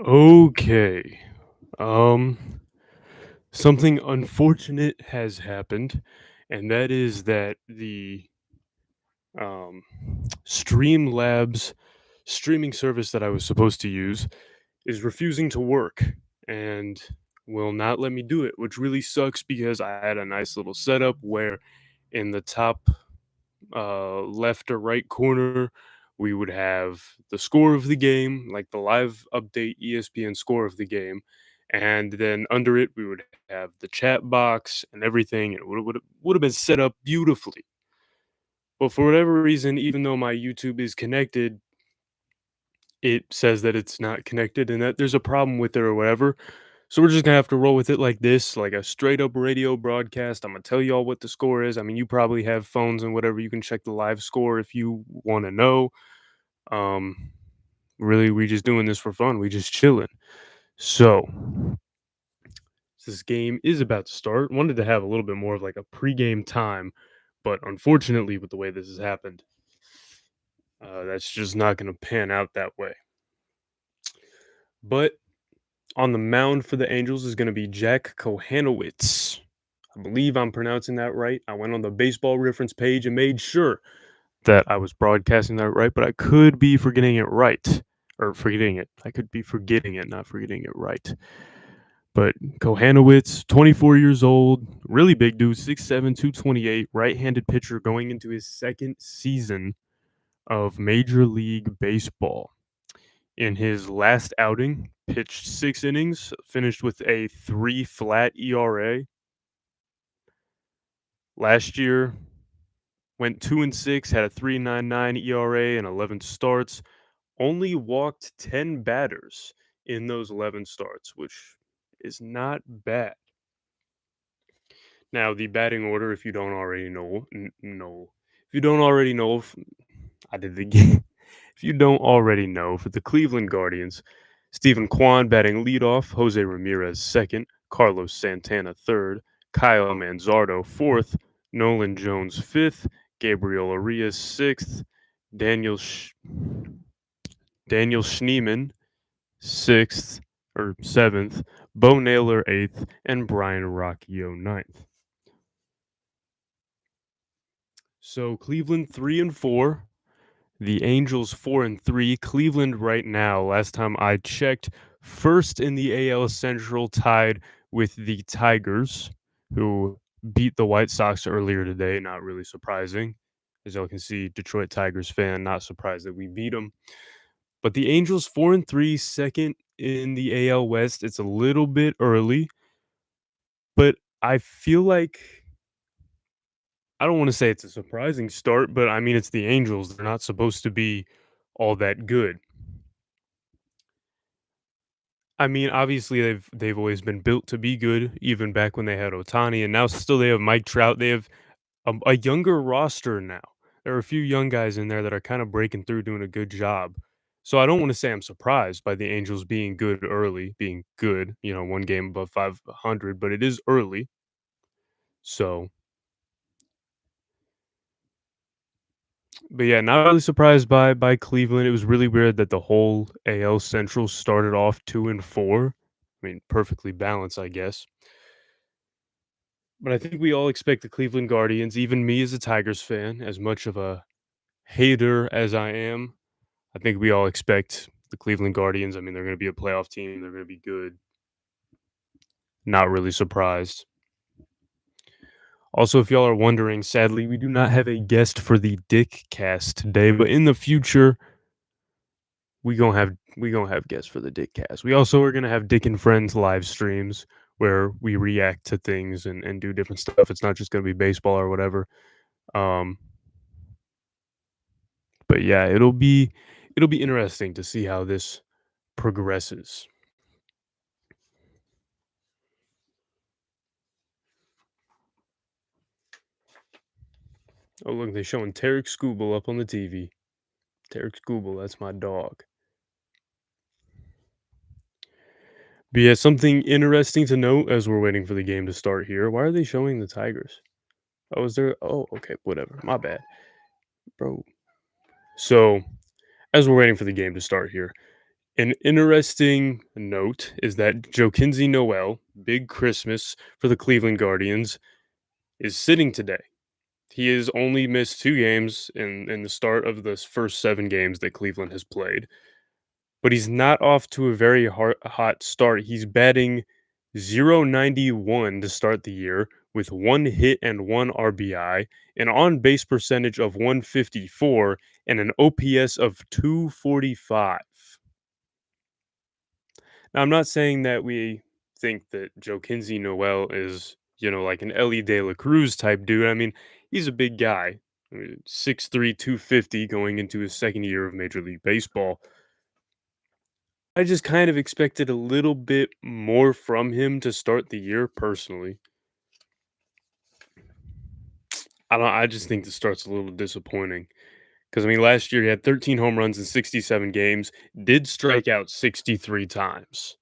Okay. Um, Something unfortunate has happened, and that is that the um, Streamlabs streaming service that I was supposed to use is refusing to work and will not let me do it, which really sucks because I had a nice little setup where in the top left or right corner, we would have the score of the game, like the live update ESPN score of the game. And then under it, we would have the chat box and everything. And it would have been set up beautifully. But for whatever reason, even though my YouTube is connected, it says that it's not connected and that there's a problem with it or whatever. So we're just gonna have to roll with it like this, like a straight up radio broadcast. I'm gonna tell y'all what the score is. I mean, you probably have phones and whatever. You can check the live score if you want to know. Um, Really, we just doing this for fun. We just chilling. So this game is about to start. Wanted to have a little bit more of like a pregame time, but unfortunately, with the way this has happened, that's just not gonna pan out that way. But on the mound for the Angels is going to be Jack Kohanowitz. I believe I'm pronouncing that right. I went on the baseball reference page and made sure that I was broadcasting that right, but I could be forgetting it right. Or forgetting it. I could be forgetting it, not forgetting it right. But Kohanowitz, 24 years old, really big dude, 6'7, 228, right handed pitcher going into his second season of Major League Baseball. In his last outing, pitched 6 innings, finished with a 3 flat ERA. Last year, went 2-6, had a 3.99 ERA and 11 starts. Only walked 10 batters in those 11 starts, which is not bad. Now, the batting order, if you don't already know, if you don't already know, I did the game. If you don't already know, for the Cleveland Guardians, Stephen Kwan batting leadoff, Jose Ramirez second, Carlos Santana third, Kyle Manzardo fourth, Nolan Jones fifth, Gabriel Arias sixth, Daniel Daniel Schneeman sixth or seventh, Bo Naylor eighth, and Brian Rocchio ninth. So Cleveland 3-4, the Angels 4-3. Cleveland right now, last time I checked, first in the AL Central, tied with the Tigers, who beat the White Sox earlier today. Not really surprising. As y'all can see, Detroit Tigers fan, not surprised that we beat them. But the Angels 4-3, second in the AL West. It's a little bit early, but I feel like I don't want to say it's a surprising start, but I mean it's the Angels. They're not supposed to be all that good. I mean, obviously they've always been built to be good, even back when they had Otani, and now still they have Mike Trout. They have a younger roster now. There are a few young guys in there that are kind of breaking through, doing a good job. So I don't want to say I'm surprised by the Angels being good early, being good, one game above 500, but it is early. So, but yeah, not really surprised by Cleveland. It was really weird that the whole AL Central started off 2-4. I mean, perfectly balanced, I guess. But I think we all expect the Cleveland Guardians, even me as a Tigers fan, as much of a hater as I am, I think we all expect the Cleveland Guardians. I mean, they're going to be a playoff team. They're going to be good. Not really surprised. Also, if y'all are wondering, sadly, we do not have a guest for the Dick Cast today, but in the future, we gonna have guests for the Dick Cast. We also are gonna have Dick and Friends live streams where we react to things and do different stuff. It's not just gonna be baseball or whatever. Um, but yeah, it'll be interesting to see how this progresses. Oh look, they're showing Tarek Skubal up on the TV. Tarek Skubal, that's my dog. But yeah, something interesting to note as we're waiting for the game to start here. Why are they showing the Tigers? Oh, is there? Oh, okay, whatever. My bad, bro. So as we're waiting for the game to start here, An interesting note is that Joaquin Noel, big Christmas for the Cleveland Guardians, is sitting today. He has only missed 2 games in the start of the first 7 games that Cleveland has played, but he's not off to a very hot start. He's batting .091 to start the year with 1 hit and 1 RBI, an on-base percentage of 154, and an OPS of 245. Now, I'm not saying that we think that Joe Kinsey Noel is, like an Ellie De La Cruz type dude. I mean, he's a big guy, 6'3", 250 going into his second year of Major League Baseball. I just kind of expected a little bit more from him to start the year personally. I just think the start's a little disappointing because I mean last year he had 13 home runs in 67 games, did strike out 63 times.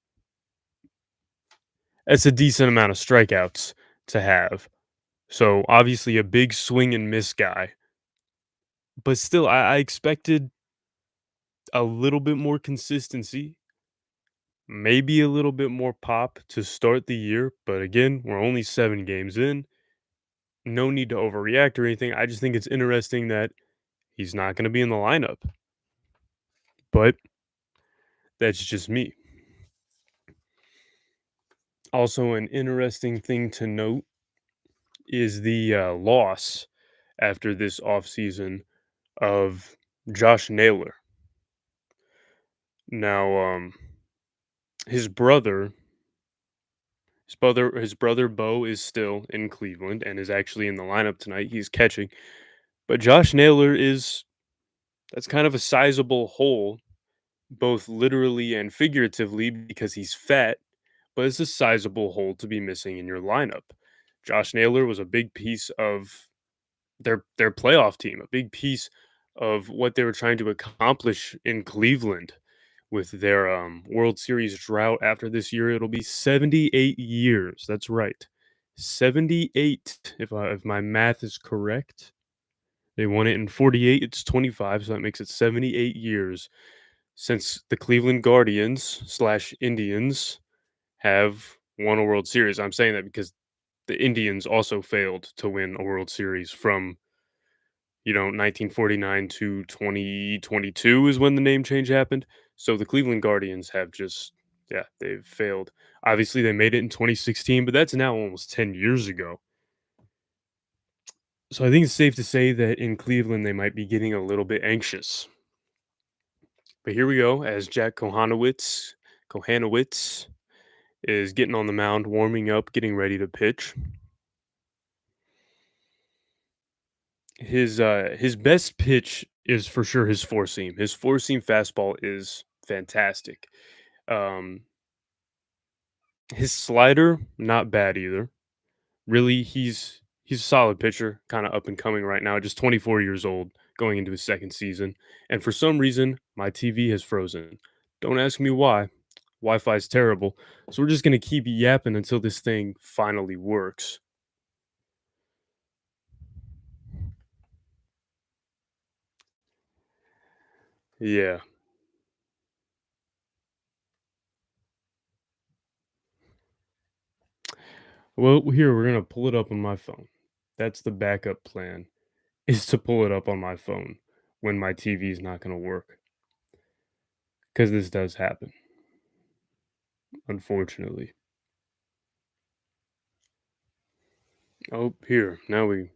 That's a decent amount of strikeouts to have. So obviously a big swing and miss guy. But still, I expected a little bit more consistency, maybe a little bit more pop to start the year. But again, we're only 7 games in. No need to overreact or anything. I just think it's interesting that he's not going to be in the lineup. But that's just me. Also, an interesting thing to note is the loss after this offseason of Josh Naylor. Now, his brother, his brother Bo is still in Cleveland and is actually in the lineup tonight. He's catching, but Josh Naylor is that's kind of a sizable hole, both literally and figuratively, because he's fat. But it's a sizable hole to be missing in your lineup. Josh Naylor was a big piece of their playoff team, a big piece of what they were trying to accomplish in Cleveland with their World Series drought. After this year, it'll be 78 years. That's right, 78. If my math is correct, they won it in 48. It's 25, so that makes it 78 years since the Cleveland Guardians slash Indians have won a World Series. I'm saying that because the Indians also failed to win a World Series from 1949 to 2022 is when the name change happened. So the Cleveland Guardians have just, yeah, they've failed. Obviously, they made it in 2016, but that's now almost 10 years ago. So I think it's safe to say that in Cleveland, they might be getting a little bit anxious. But here we go, as Jack Kohanowitz is getting on the mound, warming up, getting ready to pitch. His best pitch is for sure his four seam. His four seam fastball is fantastic. Um, his slider not bad either. Really, he's a solid pitcher, kind of up and coming right now. Just 24 years old, going into his second season. And for some reason, my TV has frozen. Don't ask me why. Wi-Fi is terrible, so we're just gonna keep yapping until this thing finally works. Yeah. Well, here we're gonna pull it up on my phone. That's the backup plan, is to pull it up on my phone when my TV is not gonna work. Because this does happen, unfortunately. Oh, here we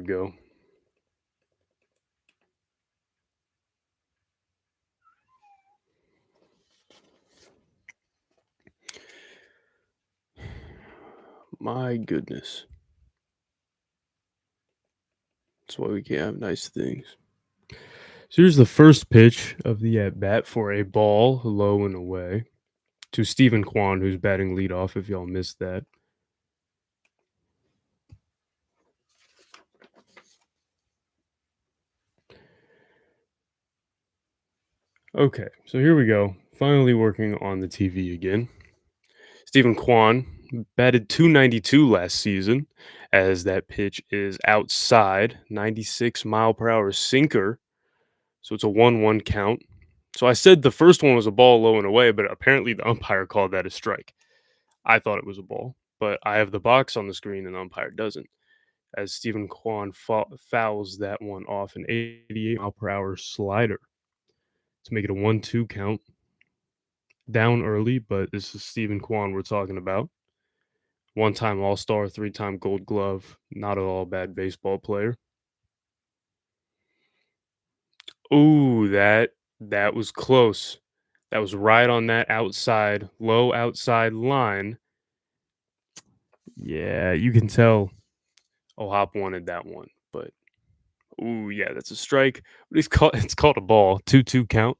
go. My goodness. That's why we can't have nice things. So here's the first pitch of the at bat for a ball low and away to Stephen Kwan, who's batting leadoff. If y'all missed that. Okay, so here we go. Finally working on the TV again. Stephen Kwan batted 292 last season, as that pitch is outside, 96 mile per hour sinker. So it's a 1-1 count. So I said the first one was a ball low and away, but apparently the umpire called that a strike. I thought it was a ball, but I have the box on the screen and the umpire doesn't. As Stephen Kwan fouls that one off an 88-mile-per-hour slider to make it a 1-2 count. Down early, but this is Stephen Kwan we're talking about. One-time All-Star, three-time Gold Glove, not at all bad baseball player. Ooh, that was close. That was right on that outside, low outside line. Yeah, you can tell O'Hop wanted that one, but ooh, yeah, that's a strike. But it's called a ball, 2-2 count,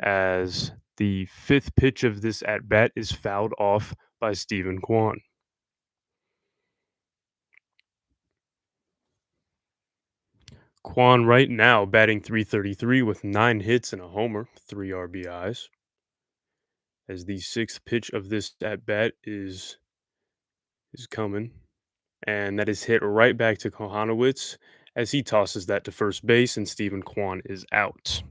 as the fifth pitch of this at bat is fouled off by Stephen Kwan. Kwan right now batting 333 with 9 hits and a homer, 3 RBIs. As the sixth pitch of this at bat is coming, and that is hit right back to Kohanowitz as he tosses that to first base, and Stephen Kwan is out.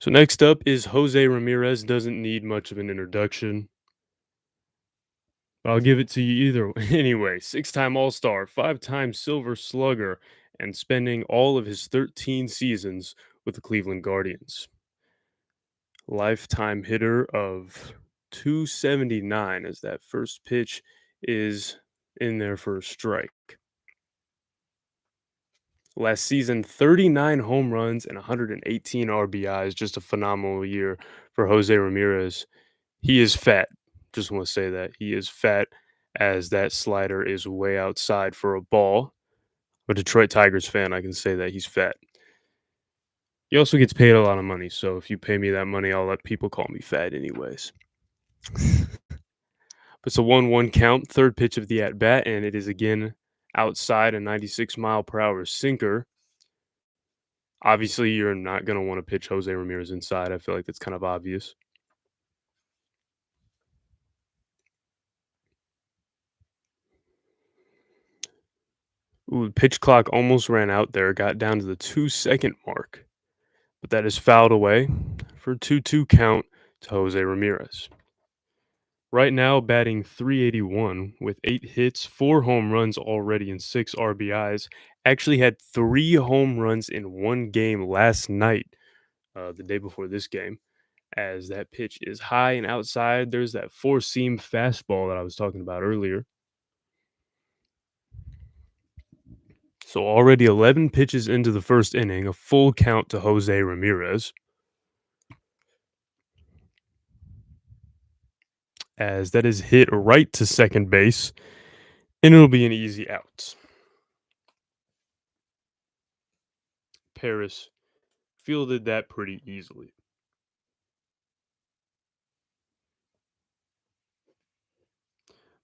So next up is Jose Ramirez. Doesn't need much of an introduction. I'll give it to you either. Anyway, six-time All-Star, five-time Silver Slugger, and spending all of his 13 seasons with the Cleveland Guardians. Lifetime hitter of 279 as that first pitch is in there for a strike. Last season, 39 home runs and 118 RBIs. Just a phenomenal year for Jose Ramirez. He is fat. Just want to say that. He is fat as that slider is way outside for a ball. A Detroit Tigers fan, I can say that he's fat. He also gets paid a lot of money. So if you pay me that money, I'll let people call me fat anyways. It's a 1-1 count, third pitch of the at bat, and it is again outside a 96-mile-per-hour sinker. Obviously, you're not going to want to pitch Jose Ramirez inside. I feel like that's kind of obvious. Ooh, pitch clock almost ran out there, got down to the 2-second mark, but that is fouled away for a 2-2 count to Jose Ramirez. Right now, batting 381 with 8 hits, 4 home runs already, and 6 RBIs. Actually had 3 home runs in one game last night, the day before this game, as that pitch is high and outside. There's that four seam fastball that I was talking about earlier. So already 11 pitches into the first inning, a full count to Jose Ramirez. As that is hit right to second base, and it'll be an easy out. Paris fielded that pretty easily.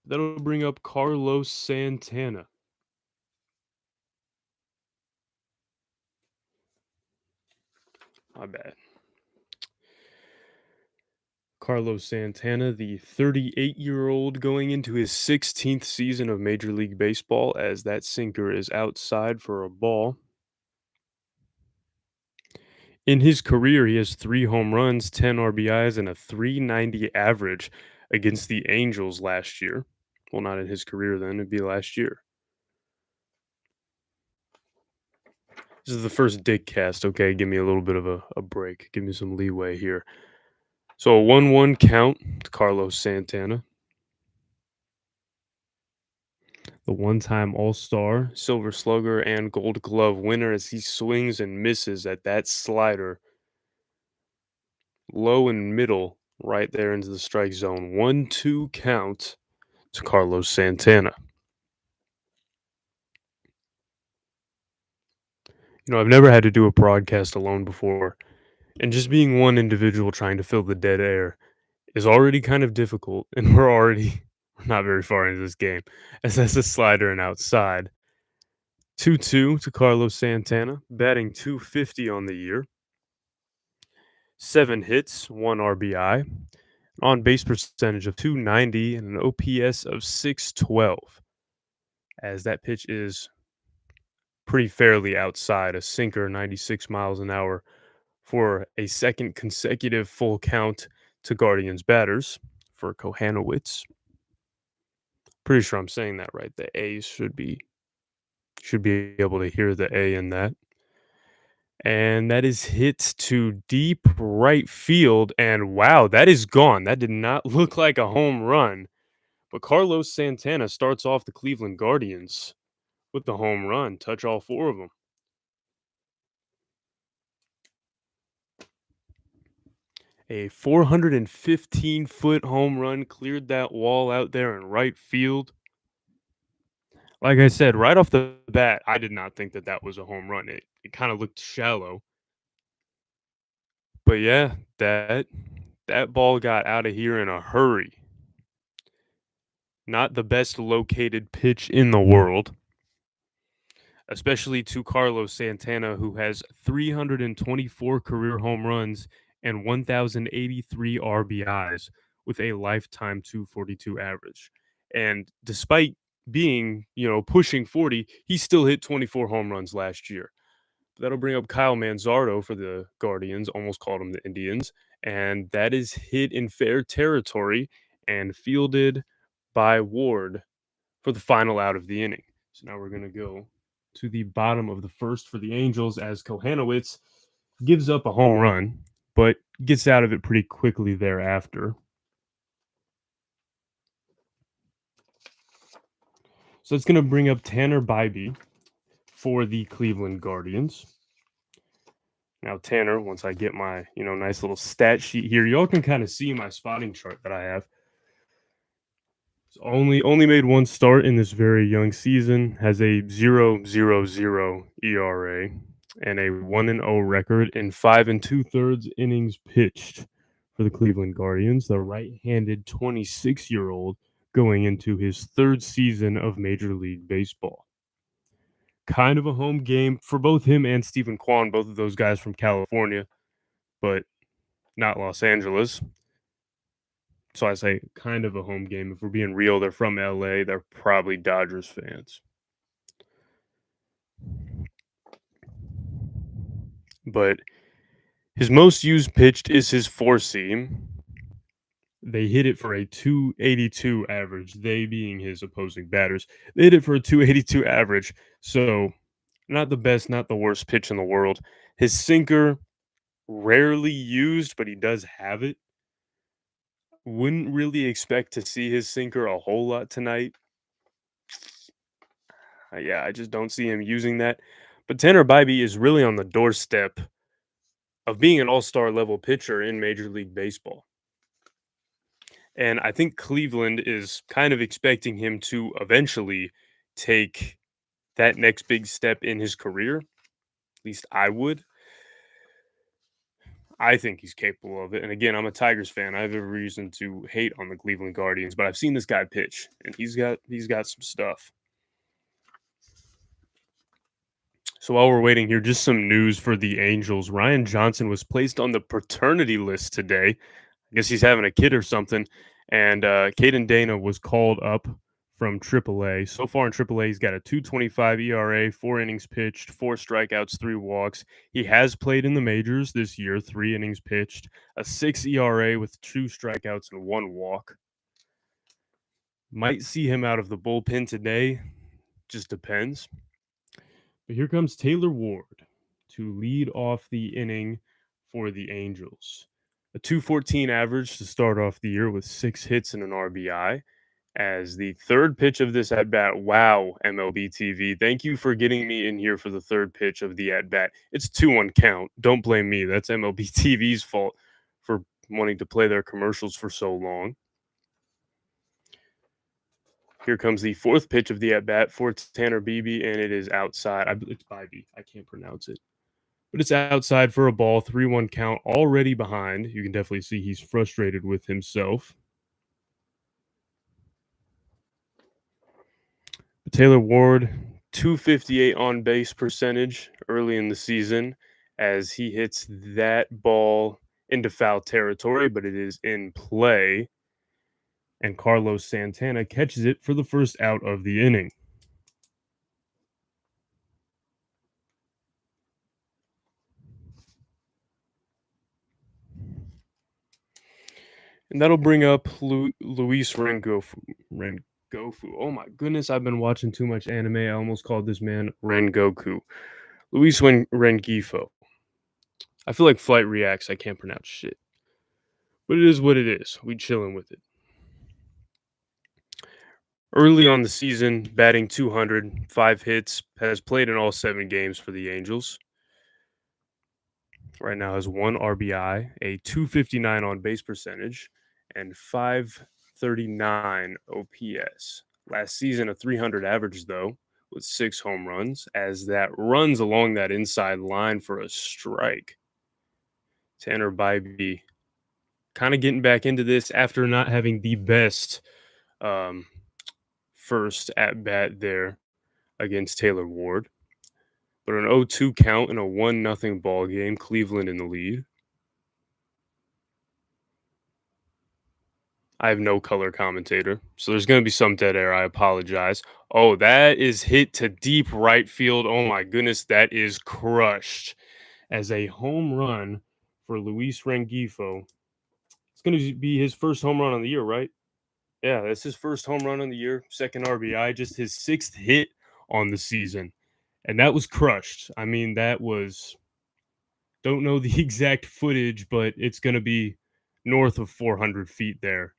That'll bring up Carlos Santana. My bad. Carlos Santana, the 38-year-old, going into his 16th season of Major League Baseball, as that sinker is outside for a ball. In his career, he has 3 home runs, 10 RBIs, and a 390 average against the Angels last year. Well, not in his career then, it'd be last year. This is the first dig cast, okay? Give me a little bit of a break. Give me some leeway here. So a 1-1 count to Carlos Santana. The one-time All-Star, Silver Slugger, and Gold Glove winner as he swings and misses at that slider. Low and middle, right there into the strike zone. 1-2 count to Carlos Santana. I've never had to do a broadcast alone before, and just being one individual trying to fill the dead air is already kind of difficult, and we're not very far into this game, as that's a slider and outside. 2-2 to Carlos Santana, batting 250 on the year. 7 hits, 1 RBI, on base percentage of 290, and an OPS of 612. As that pitch is pretty fairly outside, a sinker 96 miles an hour for a second consecutive full count to Guardians batters for Kohanowitz. Pretty sure I'm saying that right. The A's should be able to hear the A in that. And that is hit to deep right field. And wow, that is gone. That did not look like a home run. But Carlos Santana starts off the Cleveland Guardians with the home run, touch all four of them. A 415-foot home run cleared that wall out there in right field. Like I said, right off the bat, I did not think that that was a home run. It kind of looked shallow. But yeah, that ball got out of here in a hurry. Not the best located pitch in the world, especially to Carlos Santana, who has 324 career home runs and 1,083 RBIs with a lifetime 242 average. And despite being, pushing 40, he still hit 24 home runs last year. That'll bring up Kyle Manzardo for the Guardians, almost called him the Indians. And that is hit in fair territory and fielded by Ward for the final out of the inning. So now we're going to go to the bottom of the first for the Angels as Kohanowitz gives up a home run, but gets out of it pretty quickly thereafter. So it's going to bring up Tanner Bybee for the Cleveland Guardians. Now, Tanner, once I get my, nice little stat sheet here, y'all can kind of see my spotting chart that I have. Only made one start in this very young season, has a 0.00 ERA and a 1-0 record in 5 2/3 innings pitched for the Cleveland Guardians. The right-handed 26-year-old going into his third season of Major League Baseball. Kind of a home game for both him and Stephen Kwan, both of those guys from California, but not Los Angeles. So I say kind of a home game. If we're being real, they're from LA. They're probably Dodgers fans. But his most used pitch is his four seam. They hit it for a 282 average, they being his opposing batters. They hit it for a 282 average. So not the best, not the worst pitch in the world. His sinker, rarely used, but he does have it. Wouldn't really expect to see his sinker a whole lot tonight. Yeah, I just don't see him using that. But Tanner Bybee is really on the doorstep of being an all-star level pitcher in Major League Baseball. And I think Cleveland is kind of expecting him to eventually take that next big step in his career. At least I would. I think he's capable of it. And again, I'm a Tigers fan. I have every reason to hate on the Cleveland Guardians, but I've seen this guy pitch, and he's got some stuff. So while we're waiting here, just some news for the Angels. Ryan Johnson was placed on the paternity list today. I guess he's having a kid or something. And Caden Dana was called up from AAA. So far in AAA, he's got a 2.25 ERA, 4 innings pitched, 4 strikeouts, 3 walks. He has played in the majors this year, 3 innings pitched, a 6 ERA with 2 strikeouts and 1 walk. Might see him out of the bullpen today. Just depends. But here comes Taylor Ward to lead off the inning for the Angels. A 214 average to start off the year with 6 hits and an RBI. As the third pitch of this at bat, wow, MLB TV. Thank you for getting me in here for the third pitch of the at bat. It's 2-1 count. Don't blame me. That's MLB TV's fault for wanting to play their commercials for so long. Here comes the fourth pitch of the at bat for Tanner Bybee, and it is outside. It's Bybee. I can't pronounce it. But it's outside for a ball, 3-1 count, already behind. You can definitely see he's frustrated with himself. But Taylor Ward, 258 on base percentage early in the season as he hits that ball into foul territory, but it is in play. And Carlos Santana catches it for the first out of the inning. And that'll bring up Luis Rengofu. Oh my goodness, I've been watching too much anime. I almost called this man Rengoku. Rengifo. I feel like Flight reacts. I can't pronounce shit. But it is what it is. We chilling with it. Early on the season, batting 200, 5 hits, has played in all 7 games for the Angels. Right now has 1 RBI, a 259 on base percentage, and 539 OPS. Last season, a 300 average, though, with 6 home runs, as that runs along that inside line for a strike. Tanner Bybee kind of getting back into this after not having the best um, first at bat there against Taylor Ward. But an 0-2 count in a 1-0 ball game, Cleveland in the lead. I have no color commentator, so there's going to be some dead air. I apologize. Oh, that is hit to deep right field. Oh my goodness, that is crushed as a home run for Luis Rengifo. It's going to be his first home run on the year, right? Yeah, that's his first home run on the year, second RBI, just his 6th hit on the season. And that was crushed. I mean, that was, don't know the exact footage, but it's going to be north of 400 feet there.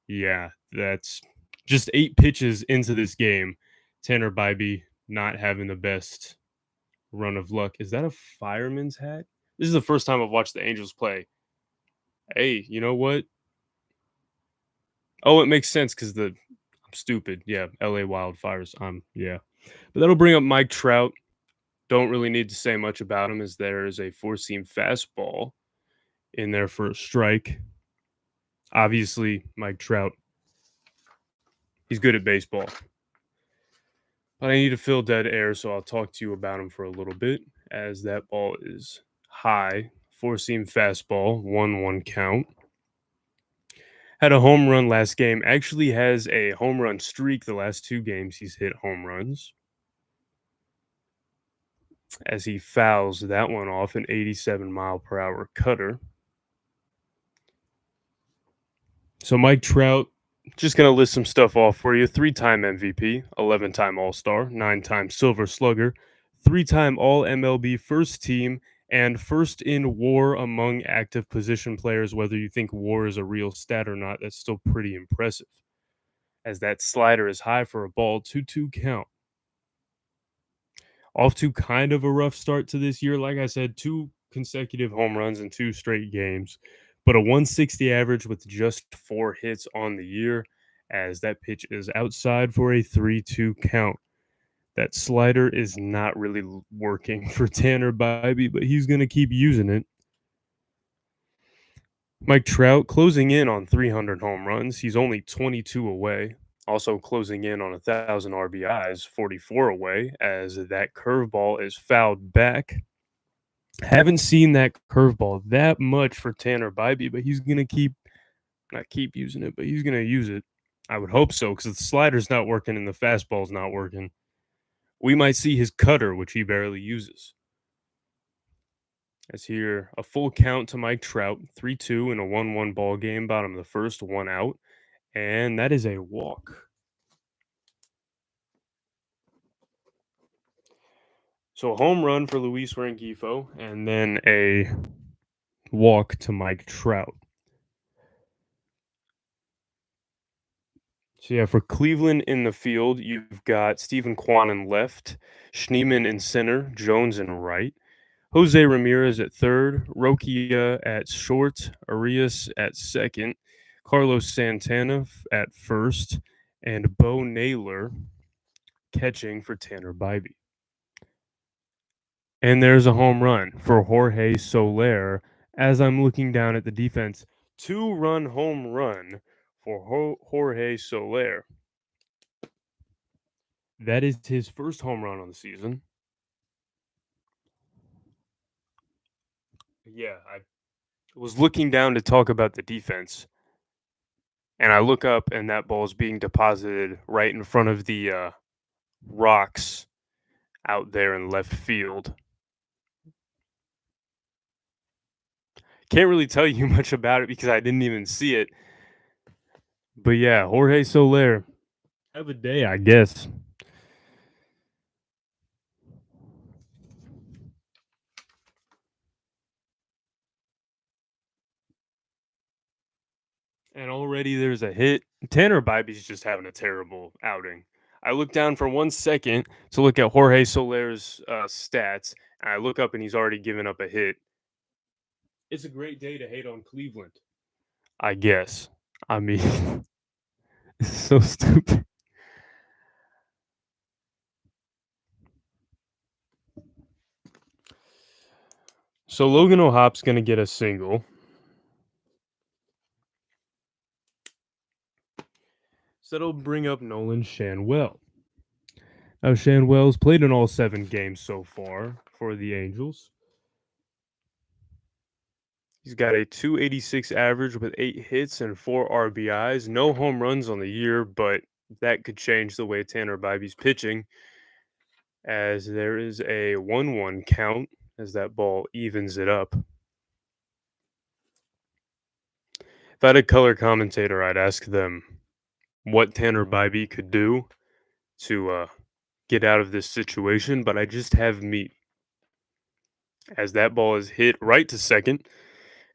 Yeah, that's just 8 pitches into this game. Tanner Bybee not having the best run of luck. Is that a fireman's hat? This is the first time I've watched the Angels play. Hey, you know what? Oh, it makes sense because I'm stupid. Yeah, LA Wildfires. Yeah. But that'll bring up Mike Trout. Don't really need to say much about him as there is a 4-seam fastball in there for a strike. Obviously, Mike Trout, he's good at baseball. But I need to fill dead air, so I'll talk to you about him for a little bit as that ball is high. 4-seam fastball, 1-1 count. Had a home run last game. Actually has a home run streak the last 2 games he's hit home runs. As he fouls that one off an 87-mile-per-hour cutter. So Mike Trout, just going to list some stuff off for you. 3-time MVP, 11-time All-Star, 9-time Silver Slugger, 3-time All-MLB First Team, and first in WAR among active position players. Whether you think WAR is a real stat or not, that's still pretty impressive. As that slider is high for a ball, 2-2 count. Off to kind of a rough start to this year. Like I said, 2 consecutive home runs in 2 straight games, but a 160 average with just 4 hits on the year, as that pitch is outside for a 3-2 count. That slider is not really working for Tanner Bybee, but he's going to keep using it. Mike Trout closing in on 300 home runs. He's only 22 away. Also closing in on 1,000 RBIs, 44 away, as that curveball is fouled back. Haven't seen that curveball that much for Tanner Bybee, but he's going to not keep using it, but he's going to use it. I would hope so, because the slider's not working and the fastball's not working. We might see his cutter, which he barely uses. As here, a full count to Mike Trout, 3-2 in a 1-1 ball game, bottom of the first, 1 out, and that is a walk. So a home run for Luis Rengifo, and then a walk to Mike Trout. So yeah, for Cleveland in the field, you've got Stephen Kwan in left, Schneemann in center, Jones in right, Jose Ramirez at third, Rokia at short, Arias at second, Carlos Santana at first, and Bo Naylor catching for Tanner Bybee. And there's a home run for Jorge Soler as I'm looking down at the defense. 2-run home run for Jorge Soler. That is his first home run on the season. Yeah, I was looking down to talk about the defense, and I look up, and that ball is being deposited right in front of the rocks out there in left field. Can't really tell you much about it because I didn't even see it. But yeah, Jorge Soler. Have a day, I guess. And already there's a hit. Tanner Bybee's just having a terrible outing. I look down for 1 second to look at Jorge Soler's stats, and I look up and he's already given up a hit. It's a great day to hate on Cleveland, I guess. I mean, it's so stupid. So Logan O'Hop's going to get a single. So that'll bring up Nolan Shanwell. Now, Shanwell's played in all 7 games so far for the Angels. He's got a 286 average with 8 hits and 4 RBIs. No home runs on the year, but that could change the way Tanner Bybee's pitching, as there is a 1-1 count as that ball evens it up. If I had a color commentator, I'd ask them what Tanner Bybee could do to get out of this situation, but I just have meat, as that ball is hit right to second.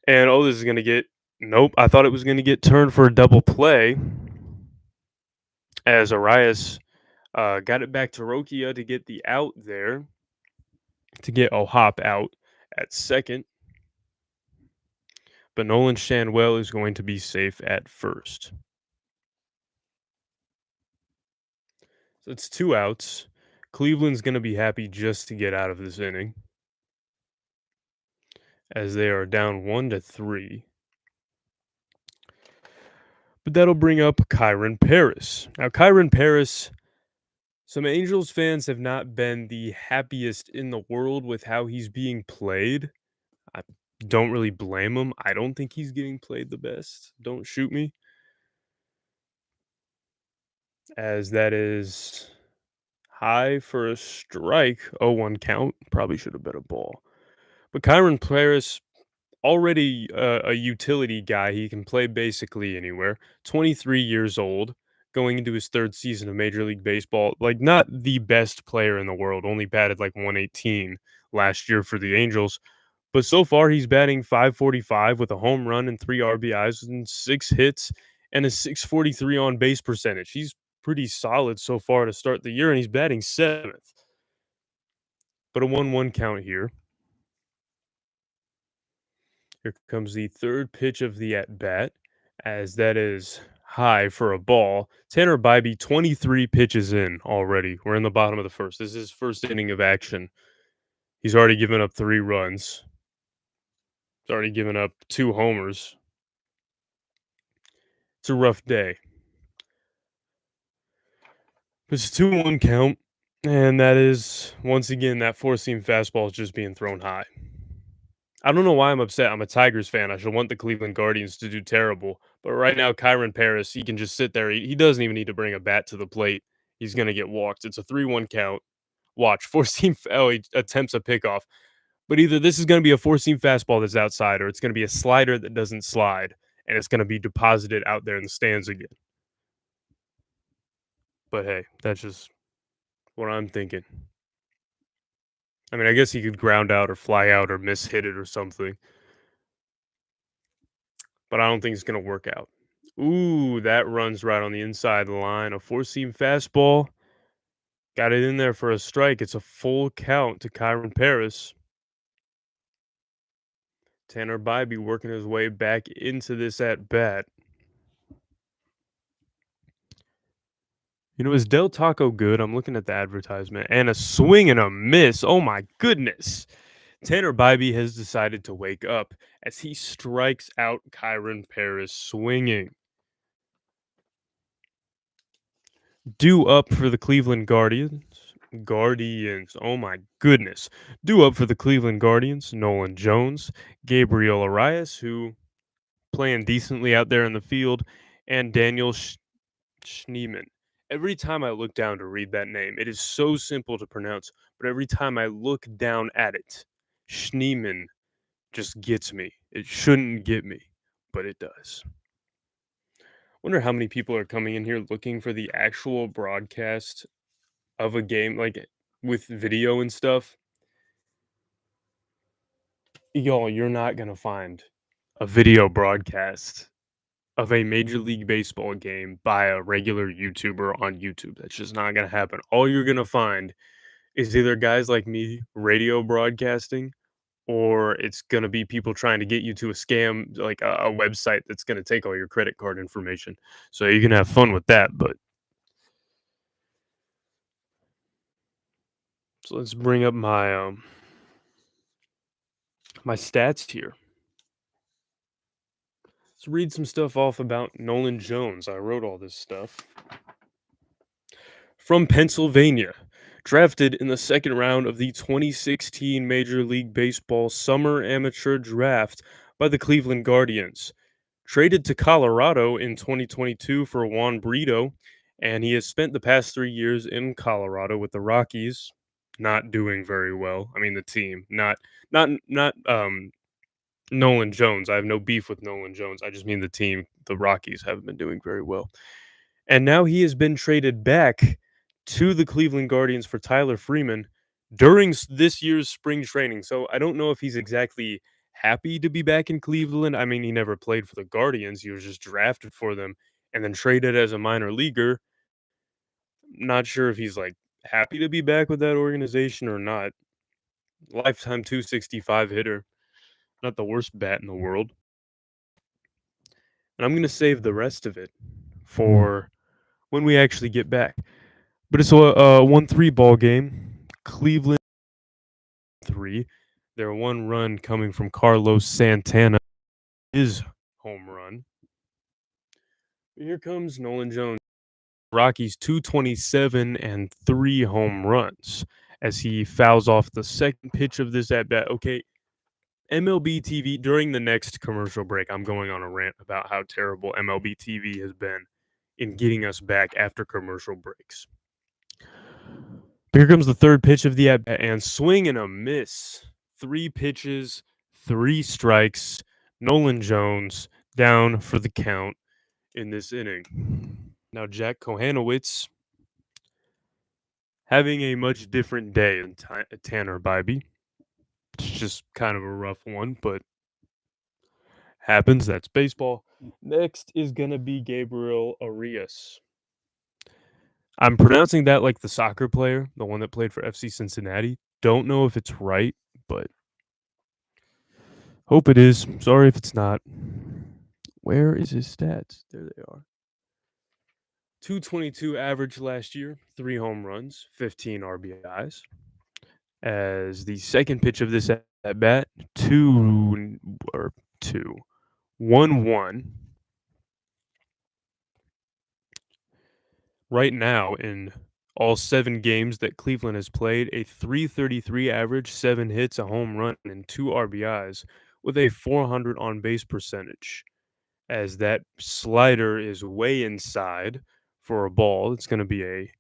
And this is going to get. Nope, I thought it was going to get turned for a double play, as Arias got it back to Rokia to get the out there, to get O'Hop out at second. But Nolan Shanwell is going to be safe at first. So it's 2 outs. Cleveland's going to be happy just to get out of this inning, as they are down 1-3. But that'll bring up Kyren Paris. Now, Kyren Paris, some Angels fans have not been the happiest in the world with how he's being played. I don't really blame him. I don't think he's getting played the best. Don't shoot me. As that is high for a strike. 0-1 count. Probably should have bet a ball. But Kyren Paris, already a utility guy. He can play basically anywhere. 23 years old, going into his 3rd season of Major League Baseball. Like, not the best player in the world. Only batted like 118 last year for the Angels. But so far, he's batting .545 with a home run and 3 RBIs and 6 hits and a .643 on base percentage. He's pretty solid so far to start the year, and he's batting 7th. But a 1-1 count here. Here comes the 3rd pitch of the at bat, as that is high for a ball. Tanner Bybee, 23 pitches in already. We're in the bottom of the 1st. This is his 1st inning of action. He's already given up 3 runs. He's already given up 2 homers. It's a rough day. It's a 2-1 count, and that is, once again, that 4-seam fastball is just being thrown high. I don't know why I'm upset. I'm a Tigers fan. I should want the Cleveland Guardians to do terrible. But right now, Kyren Paris, he can just sit there. He doesn't even need to bring a bat to the plate. He's going to get walked. It's a 3-1 count. Watch. 4-seam. Oh, he attempts a pickoff. But either this is going to be a 4-seam fastball that's outside, or it's going to be a slider that doesn't slide, and it's going to be deposited out there in the stands again. But hey, that's just what I'm thinking. I mean, I guess he could ground out or fly out or miss hit it or something. But I don't think it's going to work out. Ooh, that runs right on the inside line. A 4-seam fastball. Got it in there for a strike. It's a full count to Kyren Paris. Tanner Bybee working his way back into this at bat. You know, is Del Taco good? I'm looking at the advertisement. And a swing and a miss. Oh my goodness. Tanner Bybee has decided to wake up as he strikes out Kyren Paris swinging. Due up for the Cleveland Guardians. Oh my goodness. Due up for the Cleveland Guardians, Nolan Jones, Gabriel Arias, who playing decently out there in the field, and Daniel Schneemann. Every time I look down to read that name, it is so simple to pronounce, but every time I look down at it, Schneemann just gets me. It shouldn't get me, but it does. Wonder how many people are coming in here looking for the actual broadcast of a game, like with video and stuff. Y'all, you're not gonna find a video broadcast of a Major League Baseball game by a regular YouTuber on YouTube. That's just not gonna happen. All you're gonna find is either guys like me radio broadcasting, or it's gonna be people trying to get you to a scam, like a website that's gonna take all your credit card information. So you can have fun with that. But so let's bring up my stats here. Let's read some stuff off about Nolan Jones. I wrote all this stuff. From Pennsylvania, drafted in the second round of the 2016 Major League Baseball Summer Amateur Draft by the Cleveland Guardians. Traded to Colorado in 2022 for Juan Brito, and he has spent the past 3 years in Colorado with the Rockies, not doing very well. I mean, the team, not Nolan Jones. I have no beef with Nolan Jones. I just mean the team. The Rockies haven't been doing very well. And now he has been traded back to the Cleveland Guardians for Tyler Freeman during this year's spring training. So I don't know if he's exactly happy to be back in Cleveland. I mean, he never played for the Guardians, he was just drafted for them and then traded as a minor leaguer. Not sure if he's like happy to be back with that organization or not. Lifetime 265 hitter, not the worst bat in the world. And I'm going to save the rest of it for when we actually get back. But it's a 1-3 ball game. Cleveland 3. Their one run coming from Carlos Santana, his home run. Here comes Nolan Jones. Rockies 227 and 3 home runs as he fouls off the second pitch of this at bat. Okay, MLB TV, during the next commercial break, I'm going on a rant about how terrible MLB TV has been in getting us back after commercial breaks. But here comes the third pitch of the at bat, and swing and a miss. 3 pitches, 3 strikes. Nolan Jones down for the count in this inning. Now, Jack Kohanowitz having a much different day than Tanner Bybee. It's just kind of a rough one, but happens. That's baseball. Next is going to be Gabriel Arias. I'm pronouncing that like the soccer player, the one that played for FC Cincinnati. Don't know if it's right, but hope it is. Sorry if it's not. Where is his stats? There they are. 222 average last year, 3 home runs, 15 RBIs. As the second pitch of this at bat, 1-1. Right now, in all 7 games that Cleveland has played, a 333 average, 7 hits, a home run, and 2 RBIs with a 400 on base percentage. As that slider is way inside for a ball, it's going to be a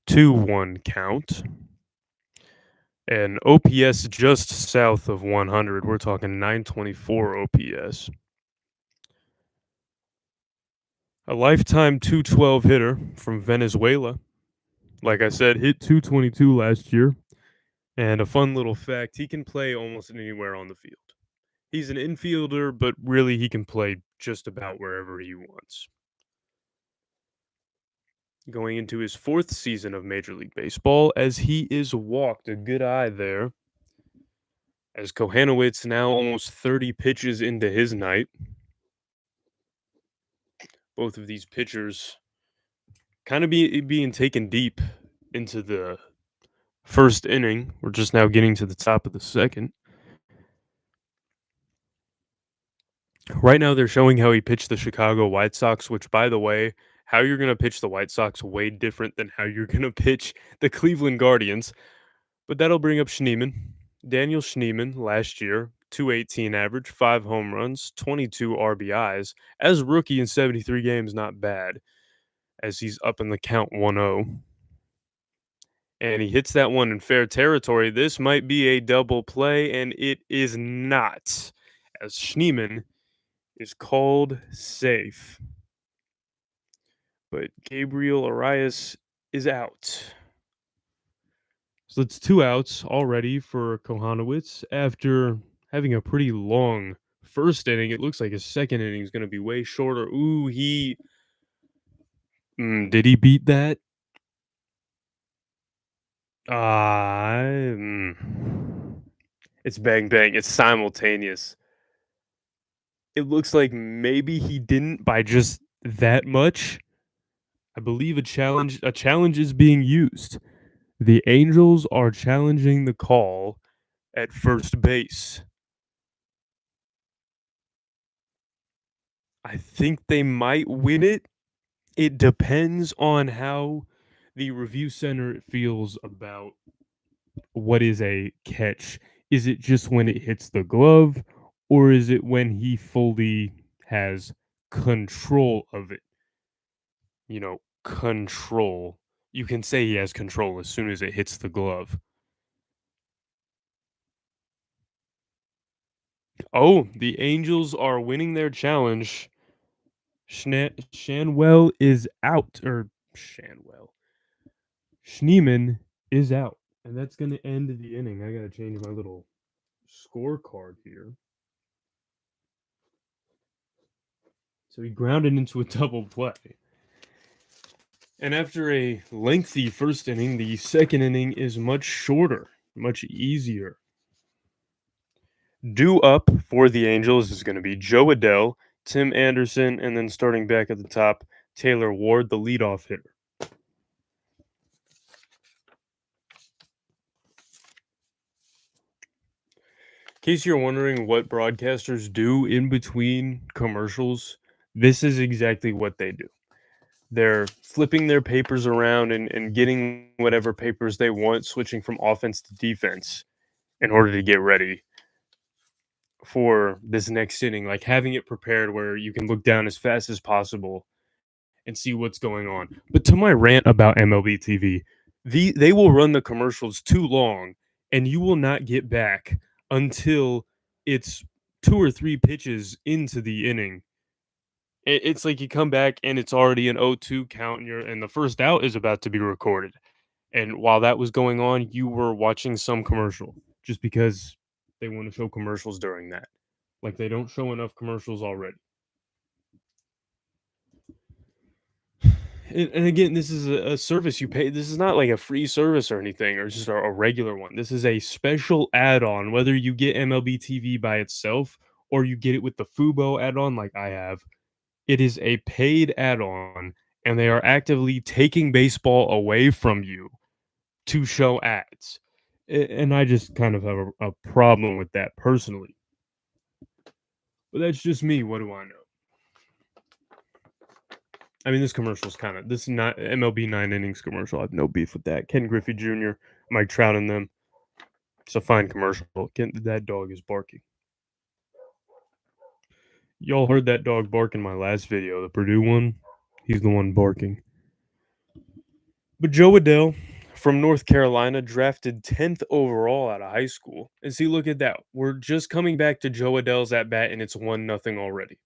2-1 count. And OPS just south of 100. We're talking 924 OPS. A lifetime 212 hitter from Venezuela. Like I said, hit 222 last year. And a fun little fact, he can play almost anywhere on the field. He's an infielder, but really he can play just about wherever he wants. Going into his 4th season of Major League Baseball, as he is walked. A good eye there. As Kohanowitz now almost 30 pitches into his night. Both of these pitchers kind of being taken deep into the first inning. We're just now getting to the top of the second. Right now, they're showing how he pitched the Chicago White Sox, which, by the way, how you're going to pitch the White Sox way different than how you're going to pitch the Cleveland Guardians. But that'll bring up Schneemann. Daniel Schneemann last year, 218 average, 5 home runs, 22 RBIs. As a rookie in 73 games, not bad, as he's up in the count 1-0. And he hits that one in fair territory. This might be a double play, and it is not, as Schneemann is called safe. But Gabriel Arias is out. So it's 2 outs already for Kohanowitz after having a pretty long first inning. It looks like his second inning is gonna be way shorter. Ooh, did he beat that? Ah, it's bang bang. It's simultaneous. It looks like maybe he didn't by just that much. I believe a challenge is being used. The Angels are challenging the call at first base. I think they might win it. It depends on how the review center feels about what is a catch. Is it just when it hits the glove, or is it when he fully has control of it? Control. You can say he has control as soon as it hits the glove. Oh, the Angels are winning their challenge. Shanwell is out, or Shanwell. Schneemann is out, and that's going to end the inning. I got to change my little scorecard here. So he grounded into a double play. And after a lengthy first inning, the second inning is much shorter, much easier. Due up for the Angels is going to be Joe Adell, Tim Anderson, and then starting back at the top, Taylor Ward, the leadoff hitter. In case you're wondering what broadcasters do in between commercials, this is exactly what they do. They're flipping their papers around and getting whatever papers they want, switching from offense to defense in order to get ready for this next inning, like having it prepared where you can look down as fast as possible and see what's going on. But to my rant about MLB TV, they will run the commercials too long and you will not get back until it's 2 or 3 pitches into the inning. It's like you come back and it's already an 0-2 count and the first out is about to be recorded. And while that was going on, you were watching some commercial just because they want to show commercials during that. Like they don't show enough commercials already. And again, this is a service you pay. This is not like a free service or anything, or just a regular one. This is a special add-on. Whether you get MLB TV by itself or you get it with the Fubo add-on, like I have, it is a paid add-on, and they are actively taking baseball away from you to show ads. And I just kind of have a problem with that personally. But that's just me. What do I know? I mean, this commercial is this is not MLB 9 innings commercial. I have no beef with that. Ken Griffey Jr., Mike Trout, and them. It's a fine commercial. That dog is barking. Y'all heard that dog bark in my last video, the Purdue one. He's the one barking. But Joe Adell from North Carolina, drafted 10th overall out of high school. And see, look at that. We're just coming back to Joe Adell's at bat, and it's 1-0 already.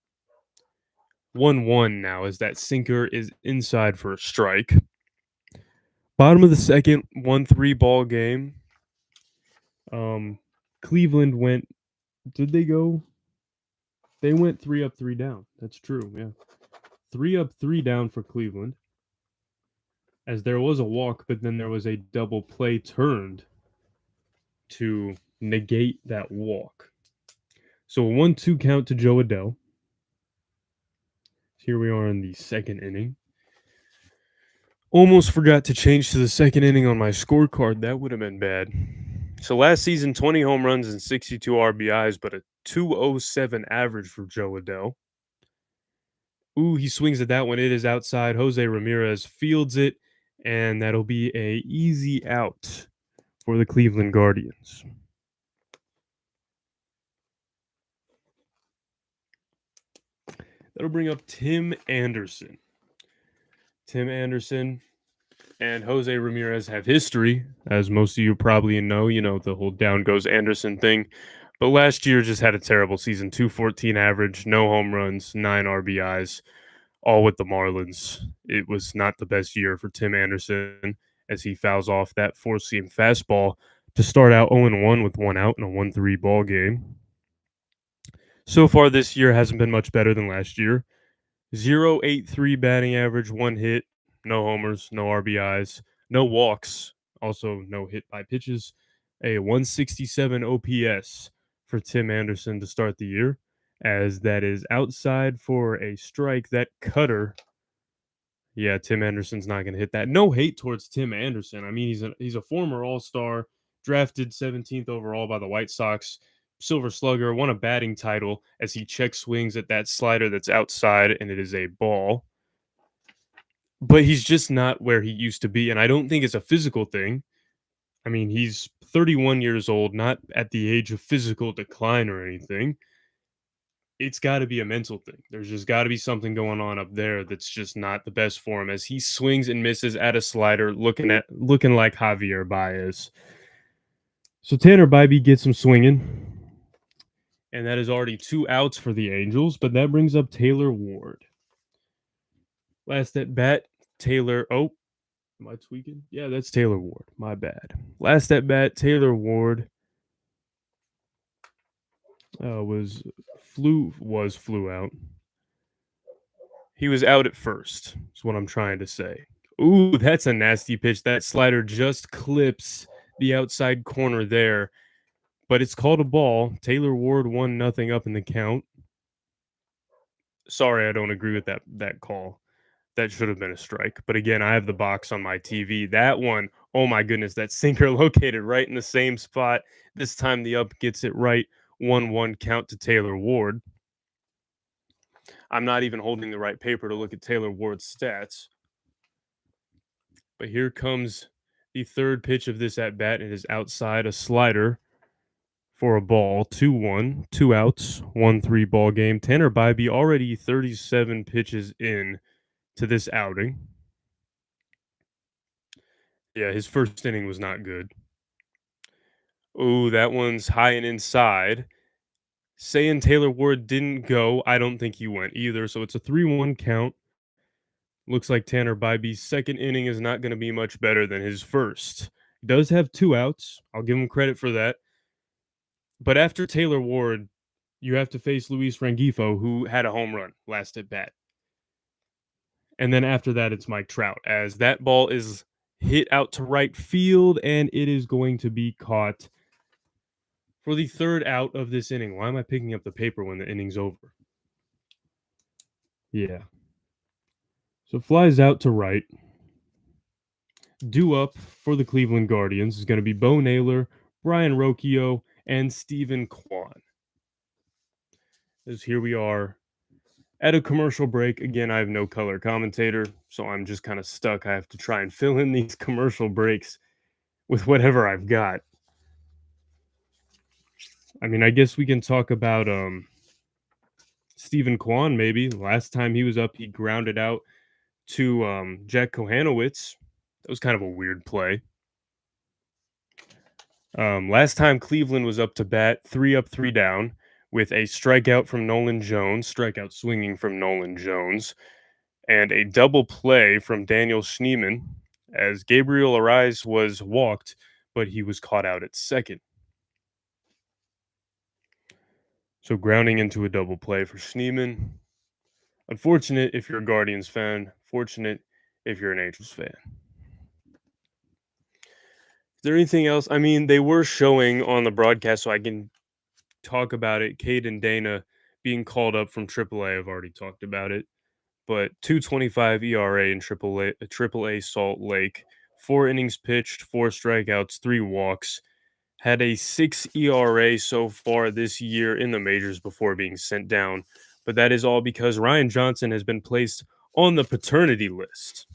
1-1 now as that sinker is inside for a strike. Bottom of the second, 1-3 ball game. Cleveland went. Did they go? They went 3 up, 3 down. That's true. Yeah, 3 up, 3 down for Cleveland. As there was a walk, but then there was a double play turned to negate that walk. So a 1-2 count to Joe Adell. Here we are in the second inning. Almost forgot to change to the second inning on my scorecard. That would have been bad. So last season, 20 home runs and 62 RBIs, but a 207 average for Joe Adell. Ooh, he swings at that one. It is outside. Jose Ramirez fields it, and that'll be a easy out for the Cleveland Guardians. That'll bring up Tim Anderson. Tim Anderson and Jose Ramirez have history, as most of you probably know, the whole down goes Anderson thing. But last year just had a terrible season, 214 average, no home runs, 9 RBIs, all with the Marlins. It was not the best year for Tim Anderson as he fouls off that four-seam fastball to start out 0-1 with one out in a 1-3 ball game. So far this year hasn't been much better than last year. 0.83 batting average, one hit, no homers, no RBIs, no walks, also no hit by pitches, a 167 OPS for Tim Anderson to start the year, as that is outside for a strike. That cutter, yeah, Tim Anderson's not going to hit that. No hate towards Tim Anderson. I mean, he's a former All-Star, drafted 17th overall by the White Sox, Silver Slugger, won a batting title as he check swings at that slider that's outside, and it is a ball. But he's just not where he used to be, and I don't think it's a physical thing. I mean, he's 31 years old, not at the age of physical decline or anything. It's got to be a mental thing. There's just got to be something going on up there that's just not the best for him as he swings and misses at a slider looking like Javier Baez. So Tanner Bybee gets him swinging, and that is already 2 outs for the Angels, but that brings up Taylor Ward. Last at bat, Taylor. Oh, am I tweaking? Yeah, that's Taylor Ward. My bad. Last at bat, Taylor Ward flew out. He was out at first. Is what I'm trying to say. Ooh, that's a nasty pitch. That slider just clips the outside corner there, but it's called a ball. Taylor Ward 1-0 up in the count. Sorry, I don't agree with that call. That should have been a strike. But again, I have the box on my TV. That one, oh my goodness, that sinker located right in the same spot. This time the up gets it right. 1-1 count to Taylor Ward. I'm not even holding the right paper to look at Taylor Ward's stats. But here comes the third pitch of this at bat. It is outside, a slider for a ball. 2-1, 2 outs, 1-3 ball game. Tanner Bybee already 37 pitches in to this outing. Yeah, his first inning was not good. Oh, that one's high and inside. Saying Taylor Ward didn't go, I don't think he went either. So it's a 3-1 count. Looks like Tanner Bybee's second inning is not going to be much better than his first. He does have 2 outs. I'll give him credit for that. But after Taylor Ward, you have to face Luis Rengifo, who had a home run last at bat. And then after that, it's Mike Trout, as that ball is hit out to right field, and it is going to be caught for the third out of this inning. Why am I picking up the paper when the inning's over? Yeah. So flies out to right. Due up for the Cleveland Guardians is going to be Bo Naylor, Brian Rocchio, and Stephen Kwan. As here we are at a commercial break. Again, I have no color commentator, so I'm just kind of stuck. I have to try and fill in these commercial breaks with whatever I've got. I mean, I guess we can talk about Stephen Kwan maybe. Last time he was up, he grounded out to Jack Kohanowitz. That was kind of a weird play. Last time Cleveland was up to bat, 3 up, 3 down, with a strikeout from Nolan Jones, strikeout swinging from Nolan Jones, and a double play from Daniel Schneemann, as Gabriel Arraez was walked, but he was caught out at second. So grounding into a double play for Schneemann. Unfortunate if you're a Guardians fan. Fortunate if you're an Angels fan. Is there anything else? I mean, they were showing on the broadcast, so I can talk about it. Caden Dana being called up from AAA. I've already talked about it. But 2.25 ERA in AAA Salt Lake. 4 innings pitched, 4 strikeouts, 3 walks. Had a 6 ERA so far this year in the majors before being sent down. But that is all because Ryan Johnson has been placed on the paternity list.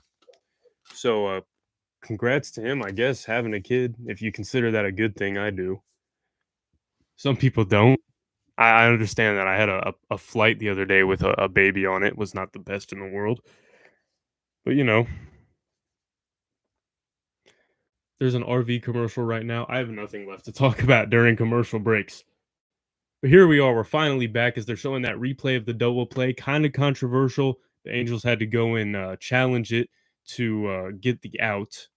So, congrats to him, I guess, having a kid. If you consider that a good thing, I do. Some people don't. I understand that. I had a flight the other day with a baby on it. It was not the best in the world. But, there's an RV commercial right now. I have nothing left to talk about during commercial breaks. But here we are. We're finally back as they're showing that replay of the double play. Kind of controversial. The Angels had to go and challenge it to get the out.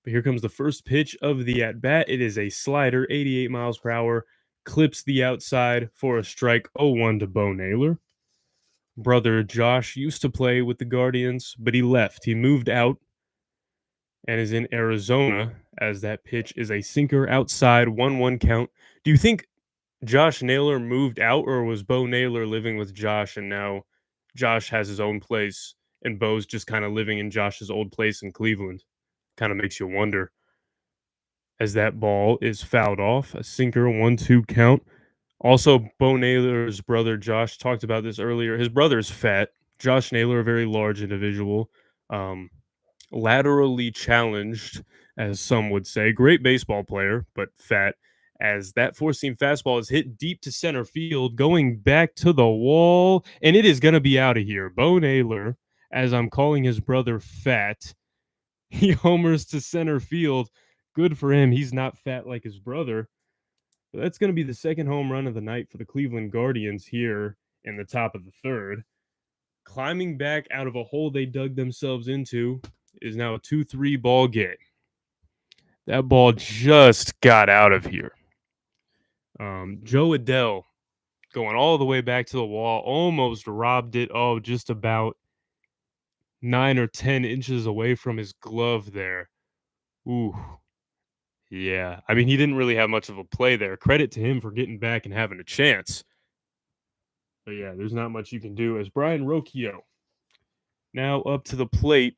But here comes the first pitch of the at bat. It is a slider, 88 miles per hour, clips the outside for a strike. 0-1 to Bo Naylor. Brother Josh used to play with the Guardians, but he left. He moved out and is in Arizona as that pitch is a sinker outside, 1-1 count. Do you think Josh Naylor moved out, or was Bo Naylor living with Josh and now Josh has his own place and Bo's just kind of living in Josh's old place in Cleveland? Kind of makes you wonder as that ball is fouled off. A sinker, 1-2 count. Also, Bo Naylor's brother Josh talked about this earlier. His brother's fat. Josh Naylor, a very large individual, um, laterally challenged, as some would say. Great baseball player, but fat. As that four seam fastball is hit deep to center field, going back to the wall, and it is going to be out of here. Bo Naylor, as I'm calling his brother fat, he homers to center field. Good for him. He's not fat like his brother. But that's going to be the second home run of the night for the Cleveland Guardians here in the top of the third. Climbing back out of a hole they dug themselves into is now a 2-3 ball game. That ball just got out of here. Joe Adell going all the way back to the wall, almost robbed it. Oh, just about 9 or 10 inches away from his glove there. Ooh. Yeah. I mean, he didn't really have much of a play there. Credit to him for getting back and having a chance. But yeah, there's not much you can do as Brian Rocchio now up to the plate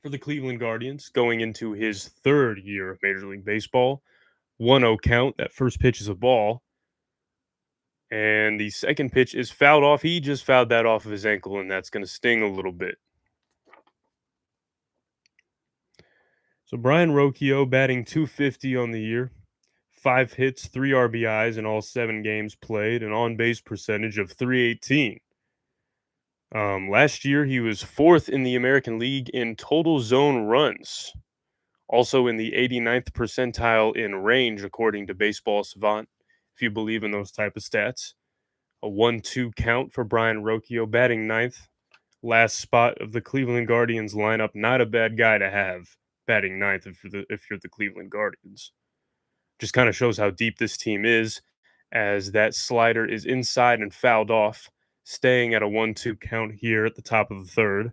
for the Cleveland Guardians going into his third year of Major League Baseball. 1-0 count. That first pitch is a ball. And the second pitch is fouled off. He just fouled that off of his ankle, and that's going to sting a little bit. So Brian Rocchio batting .250 on the year. 5 hits, 3 RBIs in all 7 games played, an on-base percentage of .318. Last year, he was 4th in the American League in total zone runs. Also in the 89th percentile in range, according to Baseball Savant, if you believe in those type of stats. A 1-2 count for Brian Rocchio, batting 9th. Last spot of the Cleveland Guardians lineup. Not a bad guy to have batting 9th if you're the Cleveland Guardians. Just kind of shows how deep this team is, as that slider is inside and fouled off, staying at a 1-2 count here at the top of the third.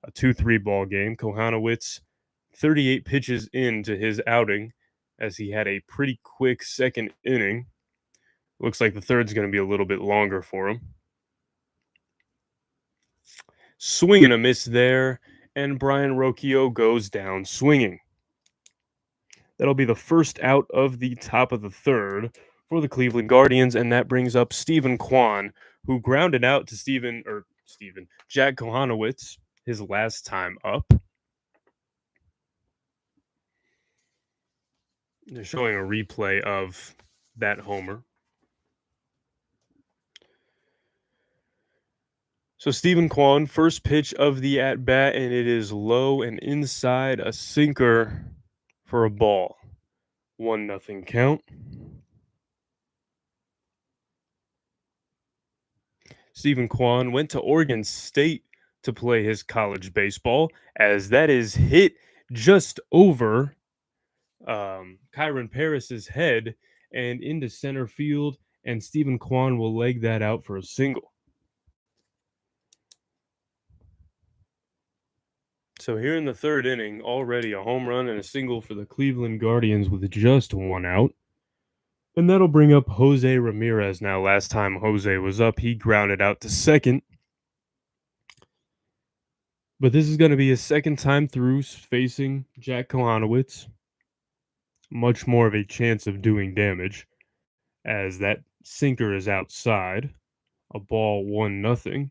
A 2-3 ball game. Kohanowitz 38 pitches into his outing as he had a pretty quick second inning. Looks like the third's going to be a little bit longer for him. Swing and a miss there, and Brian Rocchio goes down swinging. That'll be the first out of the top of the third for the Cleveland Guardians, and that brings up Steven Kwan, who grounded out to Jack Kohanowitz his last time up. They're showing a replay of that homer. So Steven Kwan, first pitch of the at bat, and it is low and inside, a sinker for a ball. 1-0 count. Steven Kwan went to Oregon State to play his college baseball, as that is hit just over Kyron Paris's head and into center field, and Steven Kwan will leg that out for a single. So here in the third inning, already a home run and a single for the Cleveland Guardians with just 1 out. And that'll bring up Jose Ramirez now. Last time Jose was up, he grounded out to second. But this is going to be his second time through facing Jack Kohanowitz. Much more of a chance of doing damage, as that sinker is outside. A ball 1-0.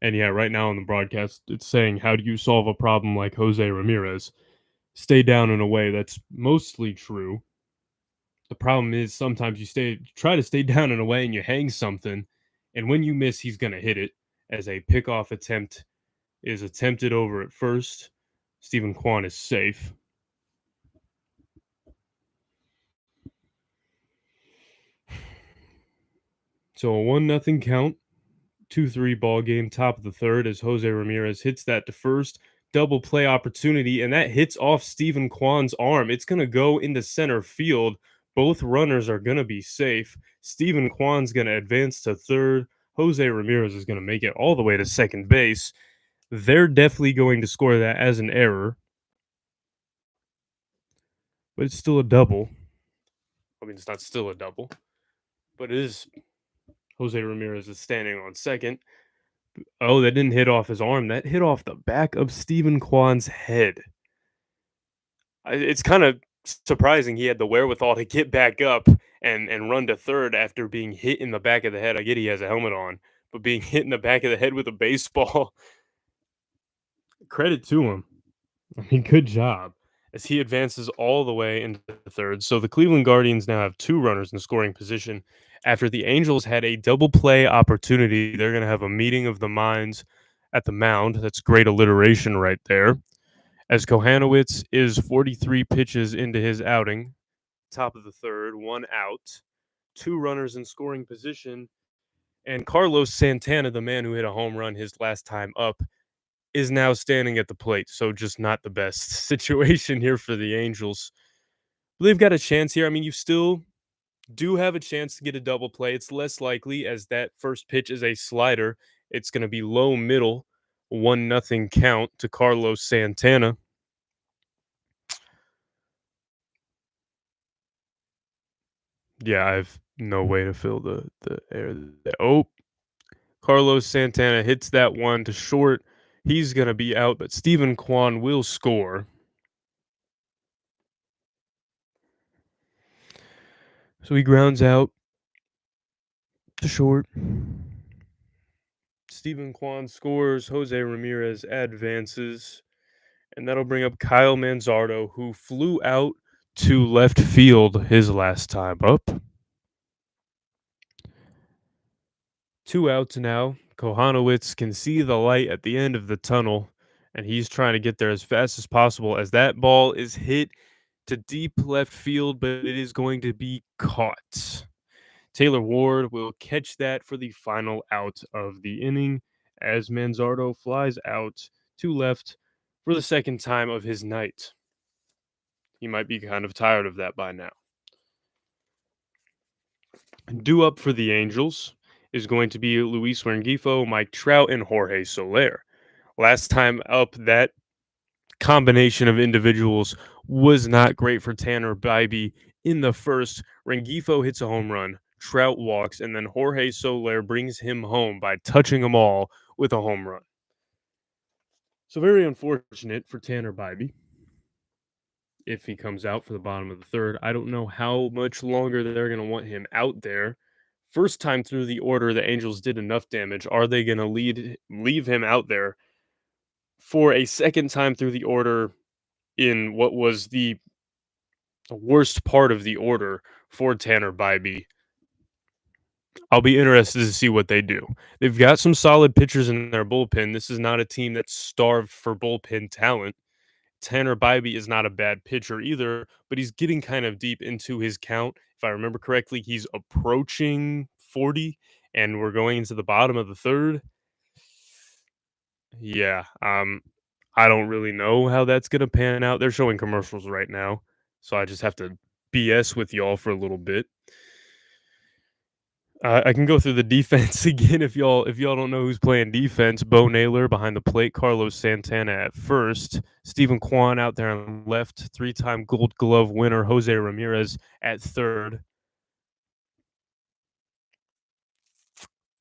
And yeah, right now on the broadcast, it's saying, how do you solve a problem like Jose Ramirez? Stay down and away. That's mostly true. The problem is sometimes you try to stay down and away and you hang something, and when you miss, he's going to hit it, as a pickoff attempt is attempted over at first. Steven Kwan is safe. So a 1-0 count, 2-3 ball game, top of the third, as Jose Ramirez hits that to first, double play opportunity, and that hits off Stephen Kwan's arm. It's going to go into center field. Both runners are going to be safe. Stephen Kwan's going to advance to third. Jose Ramirez is going to make it all the way to second base. They're definitely going to score that as an error, but it's still a double. I mean, it's not still a double, but it is. Jose Ramirez is standing on second. Oh, that didn't hit off his arm. That hit off the back of Stephen Kwan's head. It's kind of surprising he had the wherewithal to get back up and run to third after being hit in the back of the head. I get he has a helmet on, but being hit in the back of the head with a baseball, credit to him. I mean, good job as he advances all the way into the third. So the Cleveland Guardians now have two runners in scoring position. After the Angels had a double play opportunity, they're going to have a meeting of the minds at the mound. That's great alliteration right there. As Kohanowitz is 43 pitches into his outing, top of the third, one out, two runners in scoring position, and Carlos Santana, the man who hit a home run his last time up, is now standing at the plate. So just not the best situation here for the Angels. But they've got a chance here. I mean, you still do have a chance to get a double play. It's less likely as that first pitch is a slider. It's going to be low middle, 1-0 count to Carlos Santana. Yeah, I have no way to fill the air. Oh, Carlos Santana hits that one to short. He's going to be out, but Stephen Kwan will score. So he grounds out to short. Stephen Kwan scores. Jose Ramirez advances. And that'll bring up Kyle Manzardo, who flew out to left field his last time up. Two outs now. Kohanowitz can see the light at the end of the tunnel, and he's trying to get there as fast as possible as that ball is hit to deep left field, but it is going to be caught. Taylor Ward will catch that for the final out of the inning as Manzardo flies out to left for the second time of his night. He might be kind of tired of that by now. Due up for the Angels is going to be Luis Rengifo, Mike Trout, and Jorge Soler. Last time up, that combination of individuals was not great for Tanner Bybee in the first. Rengifo hits a home run, Trout walks, and then Jorge Soler brings him home by touching them all with a home run. So very unfortunate for Tanner Bybee if he comes out for the bottom of the third. I don't know how much longer they're going to want him out there. First time through the order, the Angels did enough damage. Are they going to leave him out there for a second time through the order in what was the worst part of the order for Tanner Bybee? I'll be interested to see what they do. They've got some solid pitchers in their bullpen. This is not a team that's starved for bullpen talent. Tanner Bybee is not a bad pitcher either, but he's getting kind of deep into his count. If I remember correctly, he's approaching 40, and we're going into the bottom of the third. Yeah, I don't really know how that's gonna pan out. They're showing commercials right now, so I just have to BS with y'all for a little bit. I can go through the defense again if y'all don't know who's playing defense. Bo Naylor behind the plate, Carlos Santana at first, Stephen Kwan out there on left, three-time Gold Glove winner Jose Ramirez at third.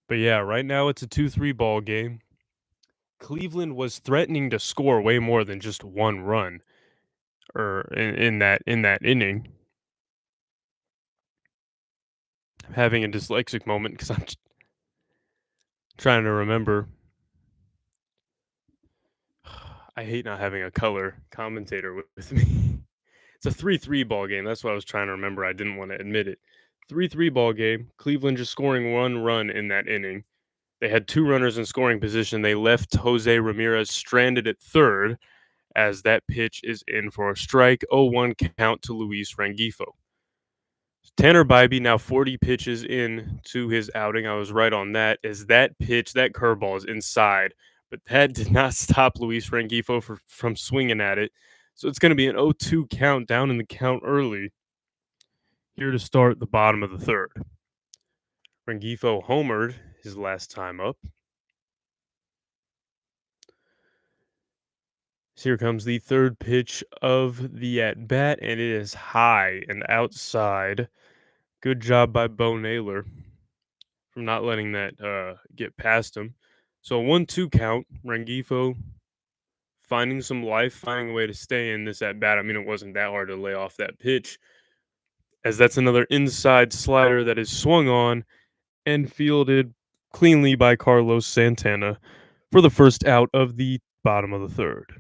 But yeah, right now it's a 2-3 ball game. Cleveland was threatening to score way more than just one run, or in that inning. I'm having a dyslexic moment because I'm trying to remember. I hate not having a color commentator with me. It's a 3-3 ball game. That's what I was trying to remember. I didn't want to admit it. 3-3 ball game. Cleveland just scoring one run in that inning. They had two runners in scoring position. They left Jose Ramirez stranded at third as that pitch is in for a strike. 0-1 count to Luis Rengifo. Tanner Bybee now 40 pitches in to his outing. I was right on that. Is that pitch, that curveball is inside, but that did not stop Luis Rengifo from swinging at it. So it's going to be an 0-2 count down in the count early here to start the bottom of the third. Rengifo homered his last time up. So here comes the third pitch of the at bat, and it is high and outside. Good job by Bo Naylor from not letting that get past him. So 1-2 count. Rengifo finding some life, finding a way to stay in this at bat. I mean, it wasn't that hard to lay off that pitch, as that's another inside slider that is swung on and fielded cleanly by Carlos Santana for the first out of the bottom of the third.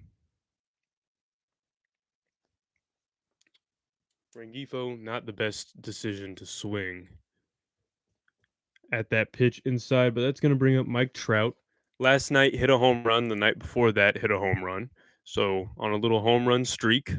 Rengifo, not the best decision to swing at that pitch inside, but that's going to bring up Mike Trout. Last night hit a home run. The night before that hit a home run. So on a little home run streak.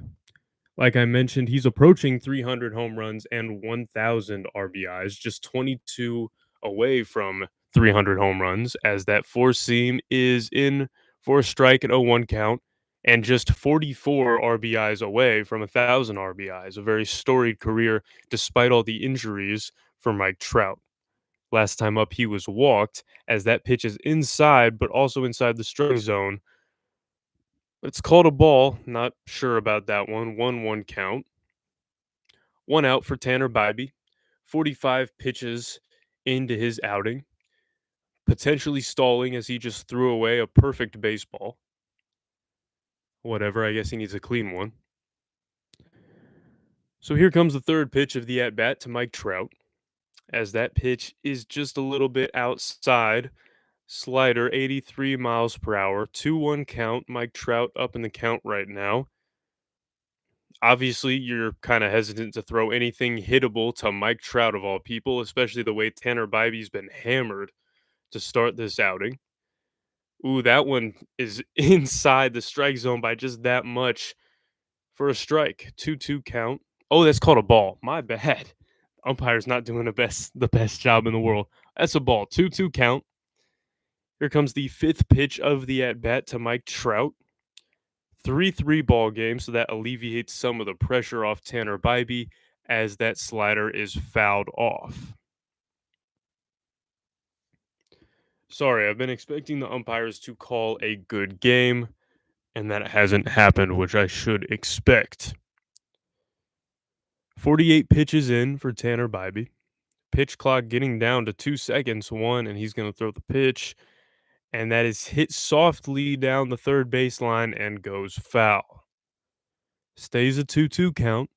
Like I mentioned, he's approaching 300 home runs and 1,000 RBIs, just 22 away from 300 home runs, as that four seam is in for a strike at 0-1 count, and just 44 RBIs away from 1,000 RBIs. A very storied career despite all the injuries for Mike Trout. Last time up, he was walked, as that pitch is inside, but also inside the strike zone. It's called a ball. Not sure about that one. 1-1 count. One out for Tanner Bybee. 45 pitches into his outing. Potentially stalling as he just threw away a perfect baseball. Whatever, I guess he needs a clean one. So here comes the third pitch of the at bat to Mike Trout, as that pitch is just a little bit outside. Slider, 83 miles per hour. 2-1 count. Mike Trout up in the count right now. Obviously, you're kind of hesitant to throw anything hittable to Mike Trout of all people, especially the way Tanner Bybee's been hammered to start this outing. Ooh, that one is inside the strike zone by just that much for a strike. 2-2 count. Oh, that's called a ball. My bad. Umpire's not doing the best job in the world. That's a ball. 2-2 count. Here comes the fifth pitch of the at bat to Mike Trout. 3-3 ball game, so that alleviates some of the pressure off Tanner Bybee as that slider is fouled off. Sorry, I've been expecting the umpires to call a good game, and that hasn't happened, which I should expect. 48 pitches in for Tanner Bybee. Pitch clock getting down to 2 seconds, and he's going to throw the pitch, and that is hit softly down the third baseline and goes foul. Stays a 2-2 count.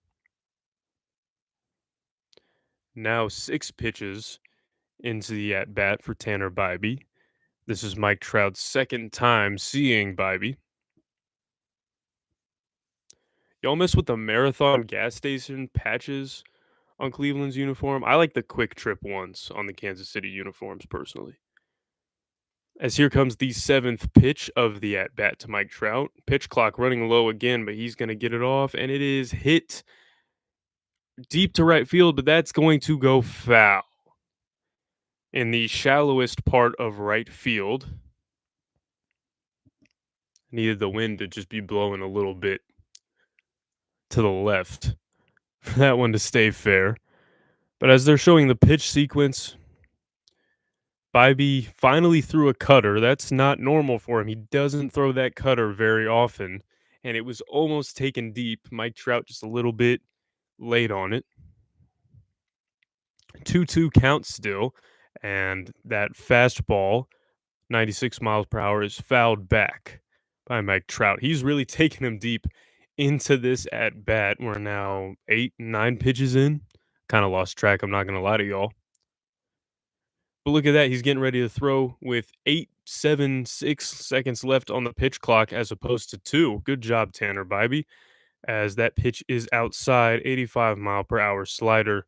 Now 6 pitches into the at bat for Tanner Bybee. This is Mike Trout's second time seeing Bybee. Y'all mess with the Marathon gas station patches on Cleveland's uniform? I like the Quick Trip ones on the Kansas City uniforms personally. As here comes the seventh pitch of the at bat to Mike Trout. Pitch clock running low again, but he's going to get it off, and it is hit deep to right field, but that's going to go foul in the shallowest part of right field. Needed the wind to just be blowing a little bit to the left for that one to stay fair. But as they're showing the pitch sequence, Bybee finally threw a cutter. That's not normal for him. He doesn't throw that cutter very often, and it was almost taken deep. Mike Trout just a little bit late on it. 2-2 count still, and that fastball, 96 miles per hour, is fouled back by Mike Trout. He's really taken him deep into this at bat. We're now 8-9 pitches in. Kind of lost track. I'm not going to lie to y'all. But look at that. He's getting ready to throw with 8-7-6 seconds left on the pitch clock as opposed to 2. Good job, Tanner Bybee, as that pitch is outside. 85 mile per hour slider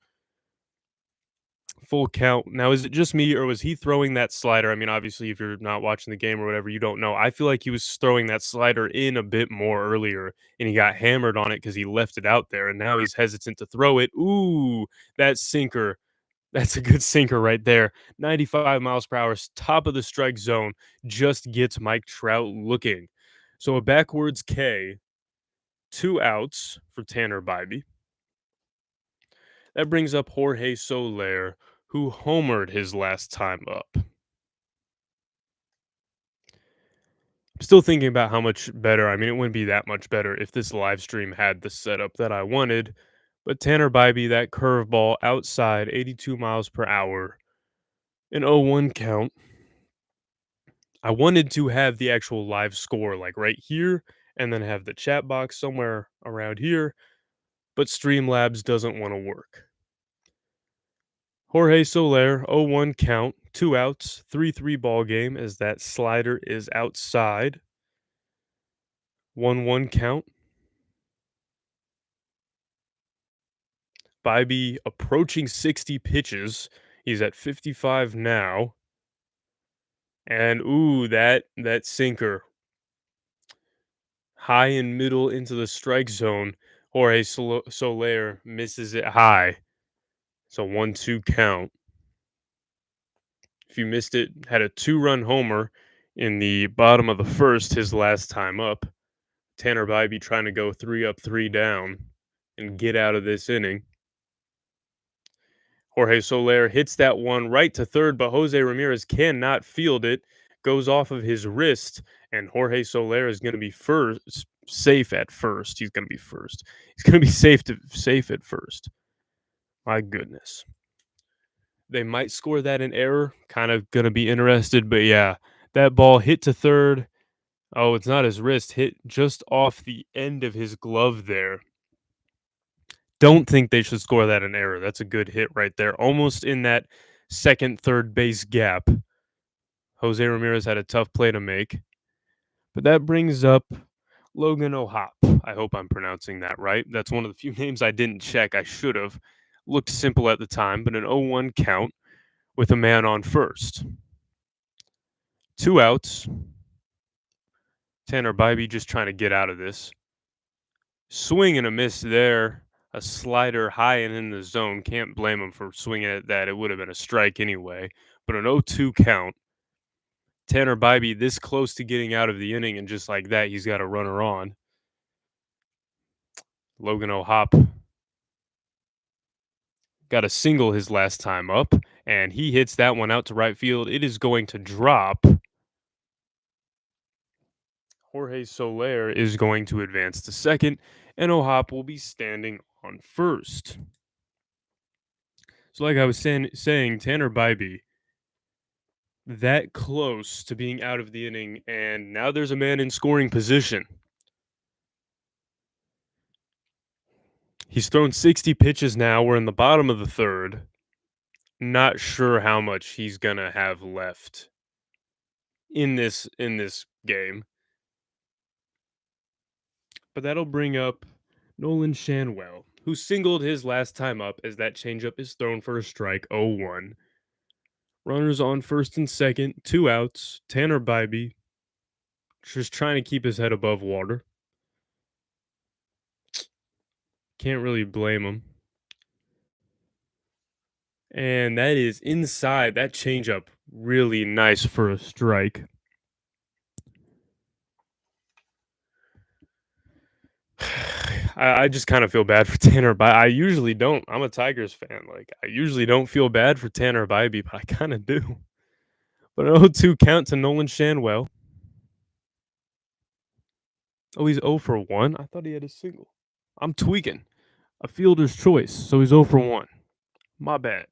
Full count. Now, is it just me or was he throwing that slider? I mean, obviously, if you're not watching the game or whatever, you don't know. I feel like he was throwing that slider in a bit more earlier and he got hammered on it because he left it out there and now he's hesitant to throw it. Ooh, that sinker. That's a good sinker right there. 95 miles per hour, top of the strike zone, just gets Mike Trout looking. So a backwards K, 2 outs for Tanner Bybee. That brings up Jorge Soler, who homered his last time up. I'm still thinking about how much better. I mean, it wouldn't be that much better if this live stream had the setup that I wanted. But Tanner Bybee, that curveball outside, 82 miles per hour, an 0-1 count. I wanted to have the actual live score like right here and then have the chat box somewhere around here, but Streamlabs doesn't want to work. Jorge Soler, 0-1 count, 2 outs, 3-3 ball game as that slider is outside. 1-1 count. Bybee approaching 60 pitches. He's at 55 now. And ooh, that sinker. High and middle into the strike zone. Jorge Soler misses it high. So 1-2 count. If you missed it, had a 2-run homer in the bottom of the first, his last time up. Tanner Bybee trying to go 3 up, 3 down and get out of this inning. Jorge Soler hits that one right to third, but Jose Ramirez cannot field it. Goes off of his wrist, and Jorge Soler is going to be safe at first. He's going to be first. He's going to be safe at first. My goodness. They might score that in error. Kind of going to be interested, but yeah, that ball hit to third. Oh, it's not his wrist. Hit just off the end of his glove there. Don't think they should score that in error. That's a good hit right there. Almost in that second, third base gap. Jose Ramirez had a tough play to make. But that brings up Logan O'Hoppe. I hope I'm pronouncing that right. That's one of the few names I didn't check. I should have. Looked simple at the time, but an 0-1 count with a man on first. 2 outs. Tanner Bybee just trying to get out of this. Swing and a miss there. A slider high and in the zone. Can't blame him for swinging at that. It would have been a strike anyway. But an 0-2 count. Tanner Bybee this close to getting out of the inning, and just like that, he's got a runner on. Logan O'Hoppe got a single his last time up, and he hits that one out to right field. It is going to drop. Jorge Soler is going to advance to second, and O'Hoppe will be standing on first. So like I was saying, Tanner Bybee, that close to being out of the inning, and now there's a man in scoring position. He's thrown 60 pitches now. We're in the bottom of the third. Not sure how much he's gonna have left in this game. But that'll bring up Nolan Shanwell, who singled his last time up as that changeup is thrown for a strike, 0-1. Runners on first and second, 2 outs. Tanner Bybee just trying to keep his head above water. Can't really blame him. And that is inside. That changeup, really nice for a strike. I just kind of feel bad for Tanner Bybee. I usually don't. I'm a Tigers fan. Like, I usually don't feel bad for Tanner Bybee, but I kind of do. But an 0-2 count to Nolan Shanwell. Oh, he's 0 for 1? I thought he had a single. I'm tweaking. A fielder's choice, so he's 0 for 1. My bad.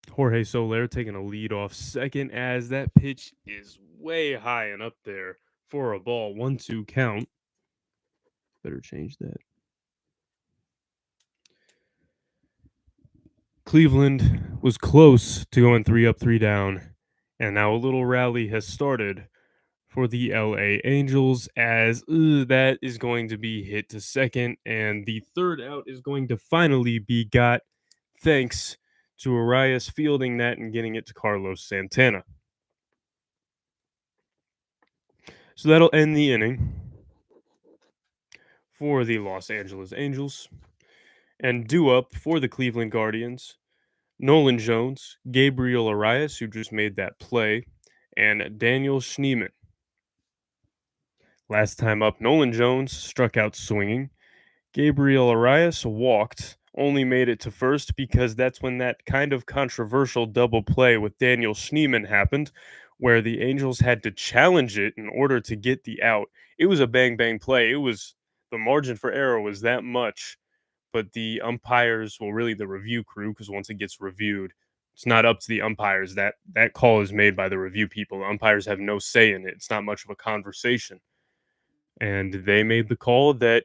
Jorge Soler taking a lead off second as that pitch is way high and up there for a ball. 1-2 count. Better change that. Cleveland was close to going 3 up, 3 down, and now a little rally has started for the LA Angels as that is going to be hit to second, and the third out is going to finally be got thanks to Arias fielding that and getting it to Carlos Santana. So that'll end the inning for the Los Angeles Angels. And due up for the Cleveland Guardians, Nolan Jones, Gabriel Arias, who just made that play, and Daniel Schneemann. Last time up, Nolan Jones struck out swinging. Gabriel Arias walked, only made it to first because that's when that kind of controversial double play with Daniel Schneemann happened, where the Angels had to challenge it in order to get the out. It was a bang bang play. It was the margin for error was that much, but the umpires, well, really the review crew, because once it gets reviewed, it's not up to the umpires. That call is made by the review people. The umpires have no say in it. It's not much of a conversation, and they made the call that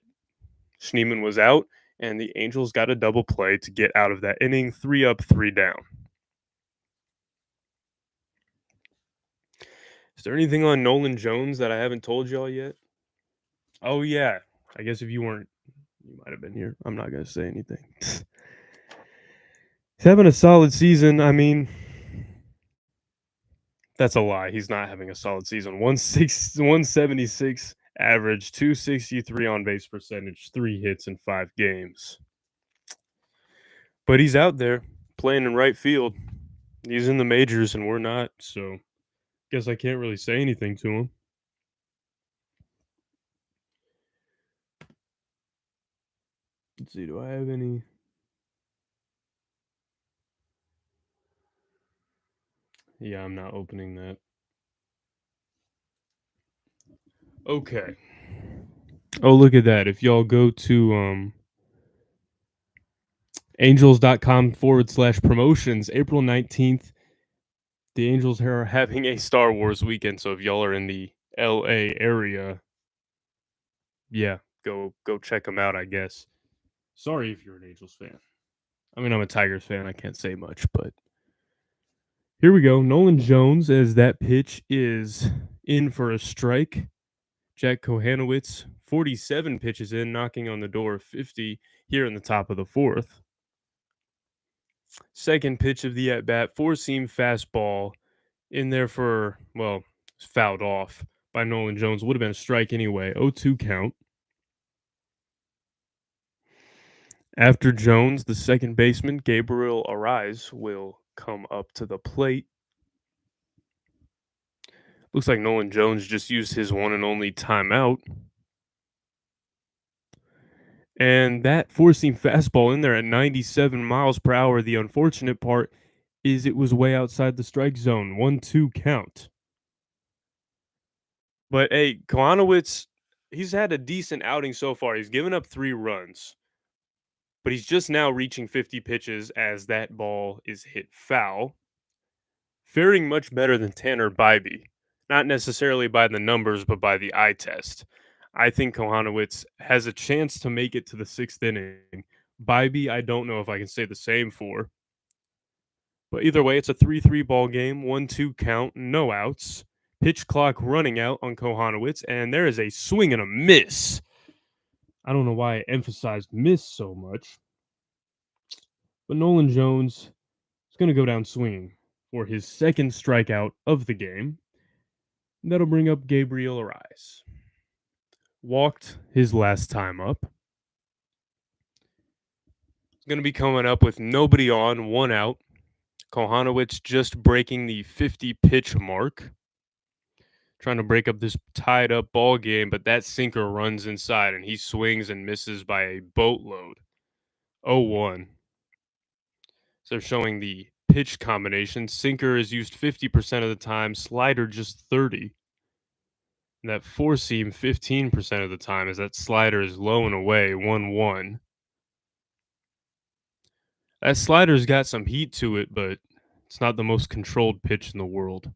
Schneemann was out, and the Angels got a double play to get out of that inning, 3 up, 3 down. Is there anything on Nolan Jones that I haven't told y'all yet? Oh yeah, I guess if you weren't, you might have been here. I'm not gonna say anything. He's having a solid season. I mean, that's a lie. He's not having a solid season. 176 average, 263 on base percentage, 3 hits in 5 games. But he's out there playing in right field. He's in the majors and we're not, so guess I can't really say anything to him. Let's see, do I have any? Yeah, I'm not opening that. Okay. Oh, look at that. If y'all go to angels.com/promotions, April 19th, the Angels are having a Star Wars weekend. So if y'all are in the LA area, yeah, go check them out, I guess. Sorry if you're an Angels fan. I mean, I'm a Tigers fan. I can't say much, but here we go. Nolan Jones, as that pitch is in for a strike. Jack Kohanowitz, 47 pitches in, knocking on the door of 50 here in the top of the fourth. Second pitch of the at bat, four seam fastball in there for, well, fouled off by Nolan Jones. Would have been a strike anyway. 0-2 count. After Jones, the second baseman, Gabriel Arias, will come up to the plate. Looks like Nolan Jones just used his one and only timeout. And that four seam fastball in there at 97 miles per hour. The unfortunate part is it was way outside the strike zone. 1-2 count. But hey, Kohanowitz, he's had a decent outing so far. He's given up 3 runs, but he's just now reaching 50 pitches as that ball is hit foul. Faring much better than Tanner Bybee. Not necessarily by the numbers, but by the eye test. I think Kohanowitz has a chance to make it to the 6th inning. Bybee, I don't know if I can say the same for. But either way, it's a 3-3 ball game, 1-2 count, no outs. Pitch clock running out on Kohanowitz, and there is a swing and a miss. I don't know why I emphasized miss so much. But Nolan Jones is going to go down swinging for his second strikeout of the game. And that'll bring up Gabriel Arias. Walked his last time up. He's going to be coming up with nobody on, 1 out. Kohanowitz just breaking the 50 pitch mark. Trying to break up this tied up ball game, but that sinker runs inside and he swings and misses by a boatload. 0-1. So they're showing the pitch combination. Sinker is used 50% of the time, slider just 30. And that four seam 15% of the time as that slider is low and away, 1-1. That slider's got some heat to it, but it's not the most controlled pitch in the world.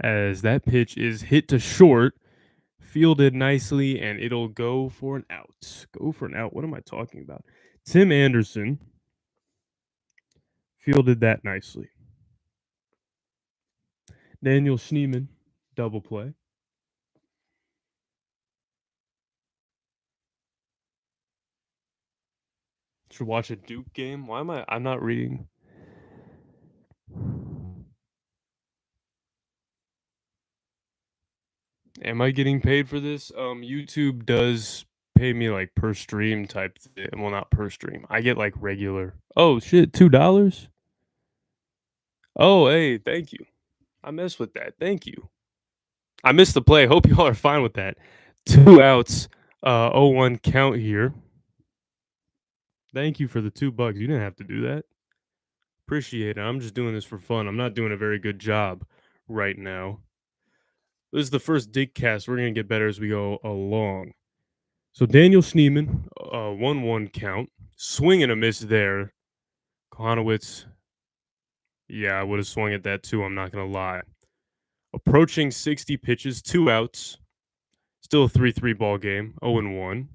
As that pitch is hit to short, fielded nicely, and it'll go for an out. Go for an out. What am I talking about? Tim Anderson fielded that nicely. Daniel Schneemann, double play. Should watch a Duke game. Why am I'm not reading. Am I getting paid for this? YouTube does pay me like per stream type well, not per stream. I get like regular. Oh shit, $2? Oh, hey, thank you. I messed with that. Thank you. I missed the play. Hope y'all are fine with that. 2 outs. 0-1 count here. Thank you for the $2. You didn't have to do that. Appreciate it. I'm just doing this for fun. I'm not doing a very good job right now. This is the first dig cast. We're gonna get better as we go along. So Daniel Schneemann, 1-1 count. Swing and a miss there. Kohanowitz, yeah, I would have swung at that too. I'm not gonna lie. Approaching 60 pitches, 2 outs. Still a 3-3 ball game. 0-1.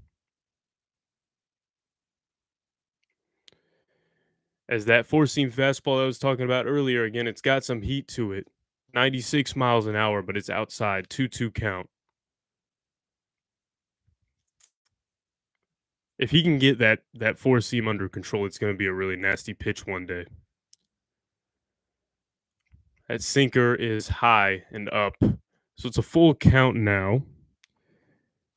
As that four seam fastball I was talking about earlier, again, it's got some heat to it. 96 miles an hour, but it's outside. 2-2 count. If he can get that four seam under control, it's going to be a really nasty pitch one day. That sinker is high and up. So it's a full count now.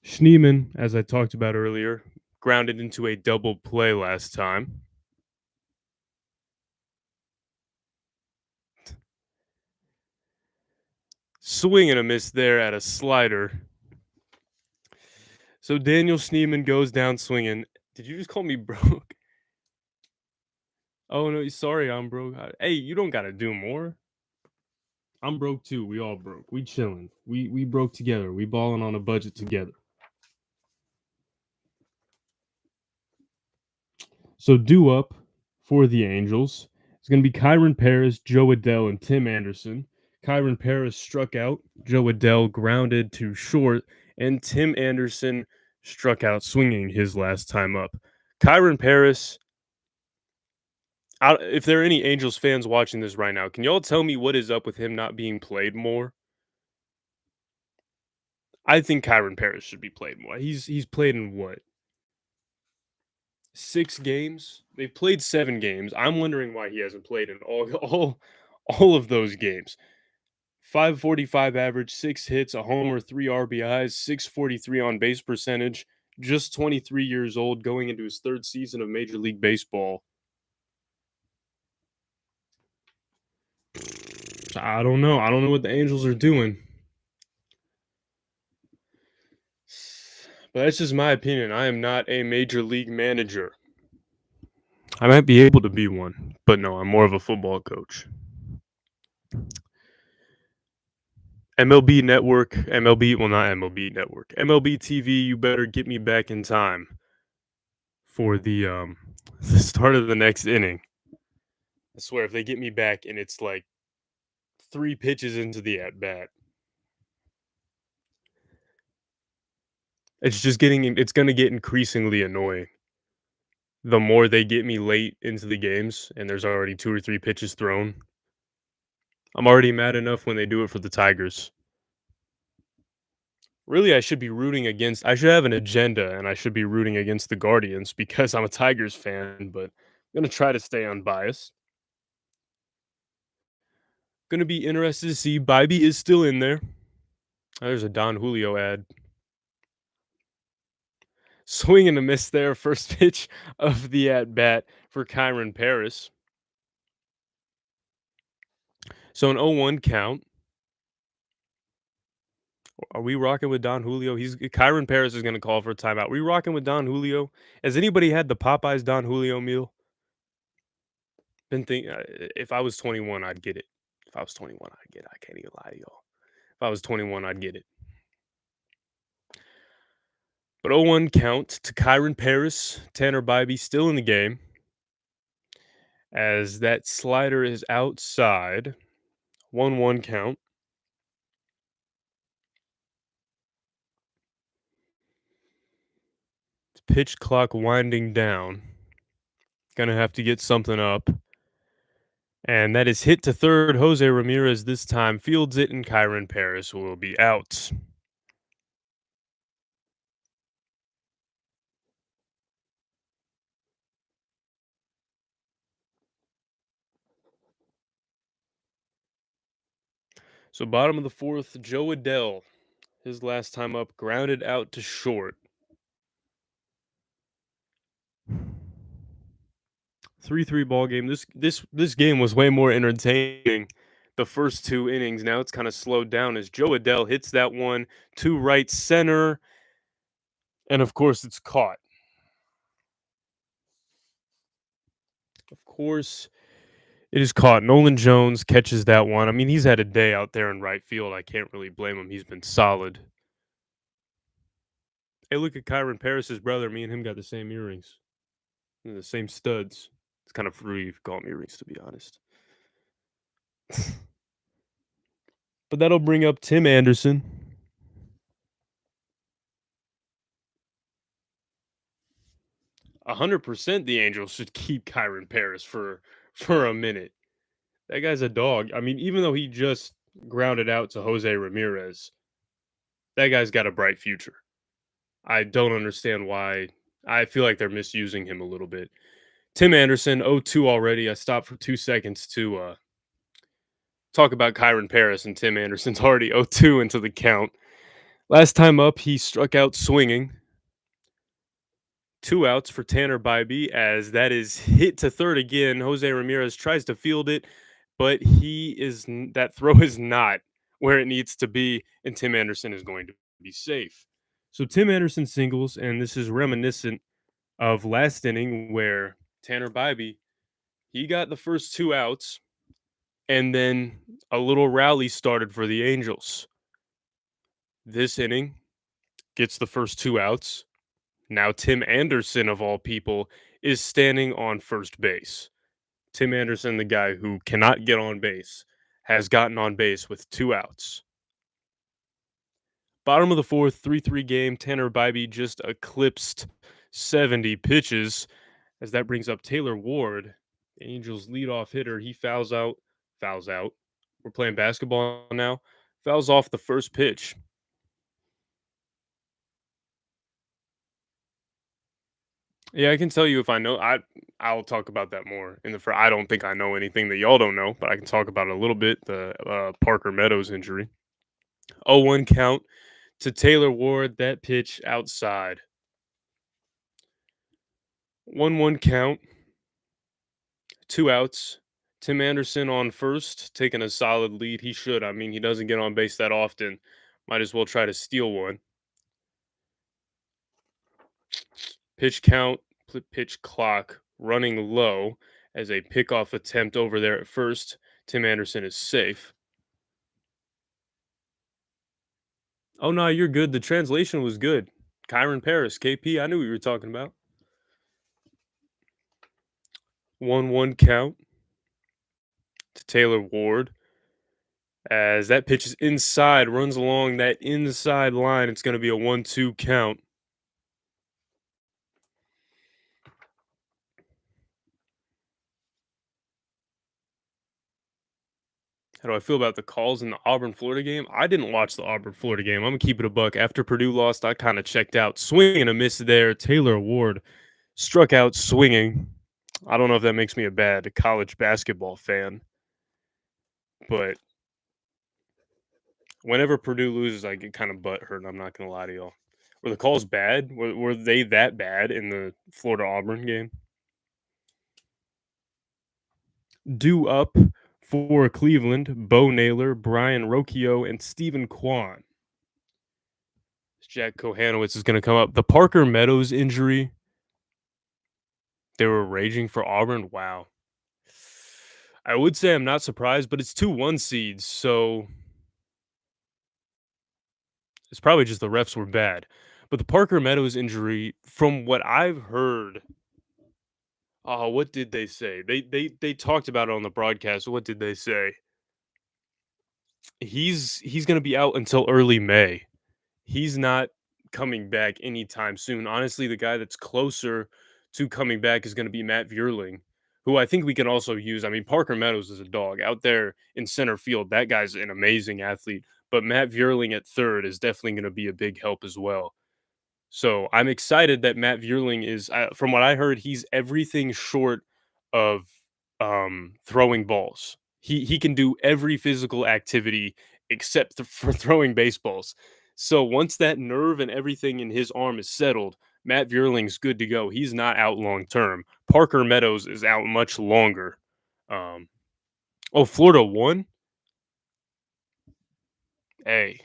Schneemann, as I talked about earlier, grounded into a double play last time. Swing and a miss there at a slider. So Daniel Schneemann goes down swinging. Did you just call me broke? Oh no, sorry, I'm broke. Hey, you don't gotta do more. I'm broke too. We all broke. We chilling. We broke together. We balling on a budget together. So due up for the Angels is going to be Kyron Paris, Joe Adell, and Tim Anderson. Kyron Paris struck out. Joe Adell grounded to short, and Tim Anderson struck out swinging his last time up. Kyron Paris, if there are any Angels fans watching this right now, can y'all tell me what is up with him not being played more? I think Kyron Paris should be played more. He's played in what? 6 games? They've played 7 games. I'm wondering why he hasn't played in all of those games. 545 average, 6 hits, a homer, 3 RBIs, 643 on base percentage, just 23 years old, going into his 3rd season of Major League Baseball. I don't know. I don't know what the Angels are doing. But that's just my opinion. I am not a Major League manager. I might be able to be one, but no, I'm more of a football coach. MLB Network, well, not MLB Network, MLB TV, you better get me back in time for the start of the next inning. I swear, if they get me back and it's like 3 pitches into the at bat, it's going to get increasingly annoying. The more they get me late into the games and there's already 2 or 3 pitches thrown, I'm already mad enough when they do it for the Tigers. Really, I should have an agenda and I should be rooting against the Guardians because I'm a Tigers fan, but I'm going to try to stay unbiased. Going to be interested to see Bibee is still in there. There's a Don Julio ad. Swing and a miss there. First pitch of the at bat for Kyron Paris. So an 0-1 count. Are we rocking with Don Julio? Kyron Paris is going to call for a timeout. Are we rocking with Don Julio? Has anybody had the Popeyes Don Julio meal? If I was 21, I'd get it. If I was 21, I'd get it. I can't even lie to y'all. If I was 21, I'd get it. But 0-1 count to Kyron Paris. Tanner Bibee still in the game. As that slider is outside. 1-1 count. Pitch clock winding down. Gonna have to get something up. And that is hit to third. Jose Ramirez this time fields it, and Kyron Paris will be out. So bottom of the fourth, Joe Adell, his last time up, grounded out to short. 3-3 ball game. This game was way more entertaining the first two innings. Now it's kind of slowed down as Joe Adell hits that one to right center, and of course it's caught. Of course it is caught. Nolan Jones catches that one. I mean, he's had a day out there in right field. I can't really blame him. He's been solid. Hey, look at Kyron Paris's brother. Me and him got the same earrings. The same studs. It's kind of fruity if you call them earrings, to be honest. But that'll bring up Tim Anderson. 100% the Angels should keep Kyron Paris for a minute. That guy's a dog. I mean, even though he just grounded out to Jose Ramirez, that guy's got a bright future. I don't understand why. I feel like they're misusing him a little bit. Tim Anderson, 0-2 already. I stopped for 2 seconds to talk about Kyron Paris, and Tim Anderson's already 0-2 into the count. Last time up, he struck out swinging. 2 outs for Tanner Bybee as that is hit to third again. Jose Ramirez tries to field it, but that throw is not where it needs to be, and Tim Anderson is going to be safe. So Tim Anderson singles, and this is reminiscent of last inning where Tanner Bybee, he got the first 2 outs, and then a little rally started for the Angels. This inning gets the first 2 outs. Now Tim Anderson, of all people, is standing on first base. Tim Anderson, the guy who cannot get on base, has gotten on base with 2 outs. Bottom of the fourth, 3-3 game. Tanner Bybee just eclipsed 70 pitches as that brings up Taylor Ward, the Angels' leadoff hitter. He fouls out. We're playing basketball now. Fouls off the first pitch. Yeah, I can tell you if I know. I'll talk about that more in the. I don't think I know anything that y'all don't know, but I can talk about it a little bit. The Parker Meadows injury. 0-1 count to Taylor Ward. That pitch outside. 1-1 count. 2 outs. Tim Anderson on first, taking a solid lead. He should. I mean, he doesn't get on base that often. Might as well try to steal one. Pitch count, pitch clock running low as a pickoff attempt over there at first. Tim Anderson is safe. Oh, no, you're good. The translation was good. Kyron Paris, KP, I knew what you were talking about. 1-1 count to Taylor Ward. As that pitch is inside, runs along that inside line. It's going to be a 1-2 count. How do I feel about the calls in the Auburn Florida game? I didn't watch the Auburn Florida game. I'm gonna keep it a buck. After Purdue lost, I kind of checked out. Swing and a miss there. Taylor Ward struck out swinging. I don't know if that makes me a bad college basketball fan, but whenever Purdue loses, I get kind of butthurt. I'm not gonna lie to y'all. Were the calls bad? Were they that bad in the Florida Auburn game? Due up for Cleveland, Bo Naylor, Brian Rocchio, and Stephen Kwan. Jack Kohanowitz is going to come up. The Parker Meadows injury, they were raging for Auburn. Wow. I would say I'm not surprised, but it's 2-1 seeds, so it's probably just the refs were bad. But the Parker Meadows injury, from what I've heard, oh, what did they say? They talked about it on the broadcast. What did they say? He's going to be out until early May. He's not coming back anytime soon. Honestly, the guy that's closer to coming back is going to be Matt Vierling, who I think we can also use. I mean, Parker Meadows is a dog out there in center field. That guy's an amazing athlete, but Matt Vierling at third is definitely going to be a big help as well. So I'm excited that Matt Vierling is, from what I heard, he's everything short of throwing balls. He can do every physical activity except for throwing baseballs. So once that nerve and everything in his arm is settled, Matt Vierling's good to go. He's not out long term. Parker Meadows is out much longer. Um, oh, Florida won. Hey,